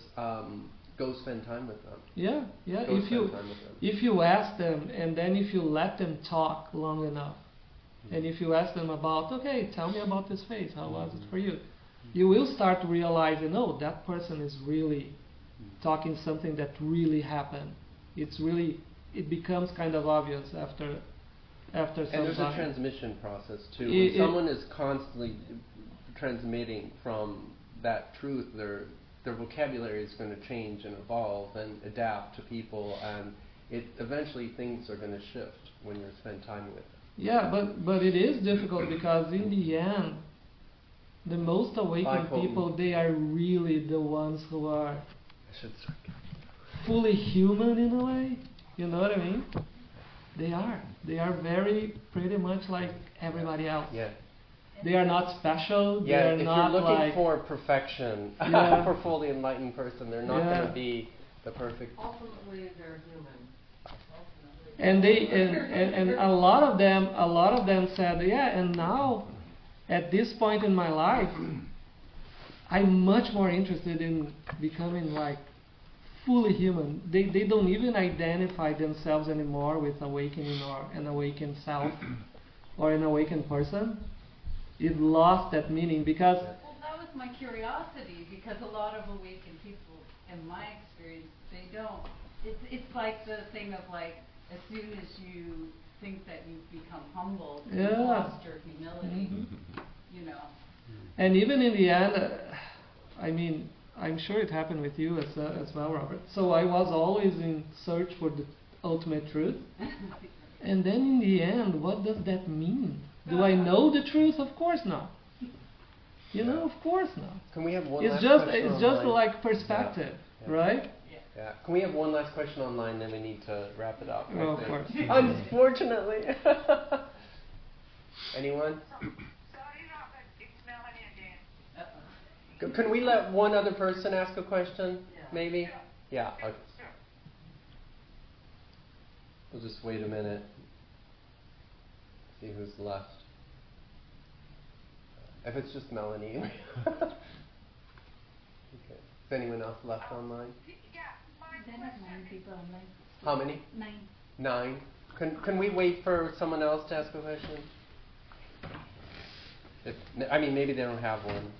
go spend time with them. Yeah. Go spend time with them. If you ask them, and then if you let them talk long enough, and if you ask them about, okay, tell me about this phase, how was it for you? You will start to realize, that person is really talking something that really happened. It becomes kind of obvious after some time. And there's a transmission process too. When someone is constantly transmitting from that truth, their vocabulary is going to change and evolve and adapt to people, and eventually things are going to shift when you spend time with them. Yeah, but it is difficult because in the end, the most awakened people, they are really the ones who are fully human in a way. You know what I mean? They are. They are pretty much like everybody else. Yeah. They are not special. Yeah, they are if not you're looking for perfection, for a fully enlightened person, they're not going to be the perfect. Ultimately, they're human. And a lot of them said, and now at this point in my life, I'm much more interested in becoming like fully human. They don't even identify themselves anymore with awakening or an awakened self or an awakened person. It lost that meaning because. Well, that was my curiosity, because a lot of awakened people, in my experience, they don't. It's like the thing of like, as soon as you think that you've become humble, you've lost your humility, And even in the end, I mean, I'm sure it happened with you as well, Robert. So I was always in search for the ultimate truth. And then in the end, what does that mean? Do I know the truth? Of course not. Of course not. Can we have one last question? It's just like perspective, right? Yeah. Can we have one last question online, then we need to wrap it up? Of course. Unfortunately. Anyone? Sorry, Robert, it's Melanie again. Can we let one other person ask a question? Maybe? Sure. Yeah. Sure. Okay. We'll just wait a minute. See who's left. If it's just Melanie. Okay. Is anyone else left online? Yeah, my Then have 9 question people online. How many? 9. 9. Can we wait for someone else to ask a question? Maybe they don't have one.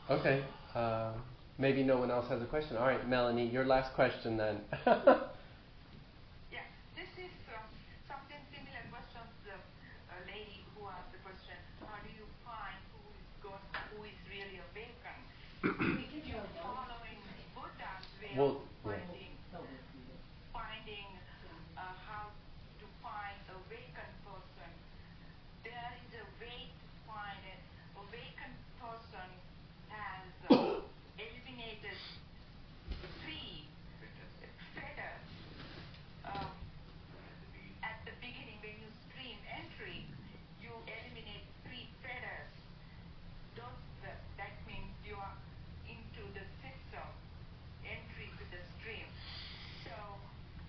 Okay. Maybe no one else has a question. All right, Melanie, your last question then. Yeah, this is something similar question to the lady who asked the question, how do you find who is really awakened? You're following Buddha's way of finding how to find awakened person. There is a way to find an awakened person has eliminated 3 fetters. At the beginning, when you stream entry, you eliminate 3 fetters. That means you are into the system, entry to the stream. So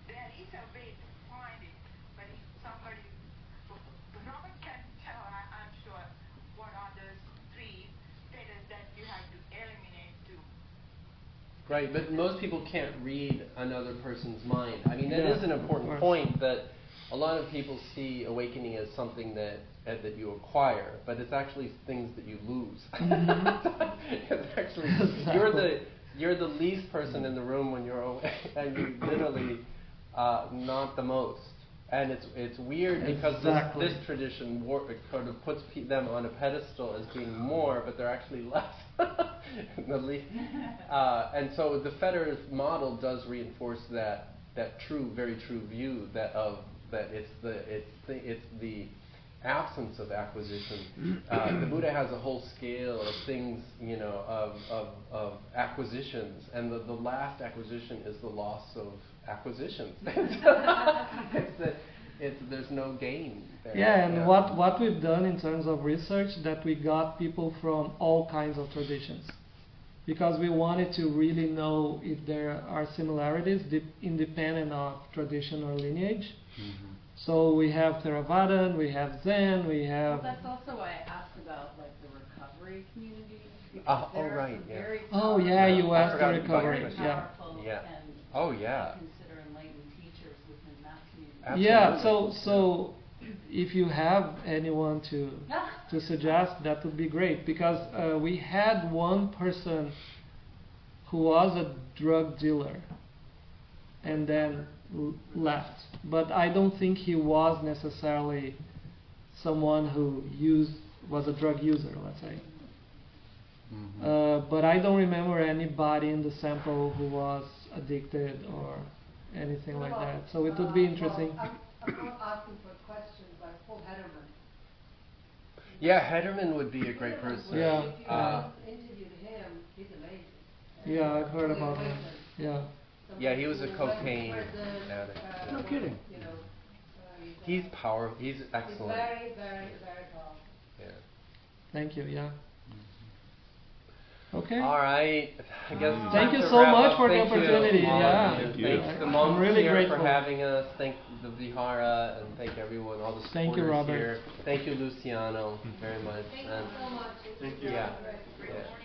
there is a way to find it, but if somebody, Robert can tell, I'm sure, what are those 3 fetters that you have to eliminate too. Right, but most people can't read another person's mind. That is an important point, that a lot of people see awakening as something that you acquire, but it's actually things that you lose. It's actually you're the least person in the room when you're awake, and you literally not the most. And it's weird because this tradition sort of puts them on a pedestal as being more, but they're actually less. And so the Fetter's model does reinforce that very true view that it's the absence of acquisition. The Buddha has a whole scale of things, of acquisitions, and the last acquisition is the loss of acquisitions. There's no gain there. Yeah, and what we've done in terms of research, that we got people from all kinds of traditions, because we wanted to really know if there are similarities independent of tradition or lineage. Mm-hmm. So we have Theravada, we have Zen, we have... Well, that's also why I asked about like the recovery community. Oh yeah, you asked the recovery. Very powerful and consider enlightened teachers within that community. Absolutely. Yeah, so if you have anyone to suggest, that would be great, because we had one person who was a drug dealer and then left, but I don't think he was necessarily someone who was a drug user, let's say. Mm-hmm. But I don't remember anybody in the sample who was addicted or anything like that. So it would be interesting. Well, I'm not asking for questions, but Paul Hederman. Yeah, Hederman would be a great person. Yeah. If you interviewed him, he's amazing. Yeah, I've heard about him. Yeah. Yeah, he was a cocaine addict. No kidding. He's powerful. He's excellent. He's very, very, very powerful. Yeah. Thank you. Yeah. Okay. All right. I guess Thank you time to so wrap much up. for the Thank you, opportunity. all of Yeah. you. Thank you. Thank the I'm monks really here grateful. for having us. Thank the Vihara, and thank everyone, all the supporters Thank you, Robert. here. Thank you, Luciano, very much. Thank you And so much. Thank you. yeah. Great. Yeah.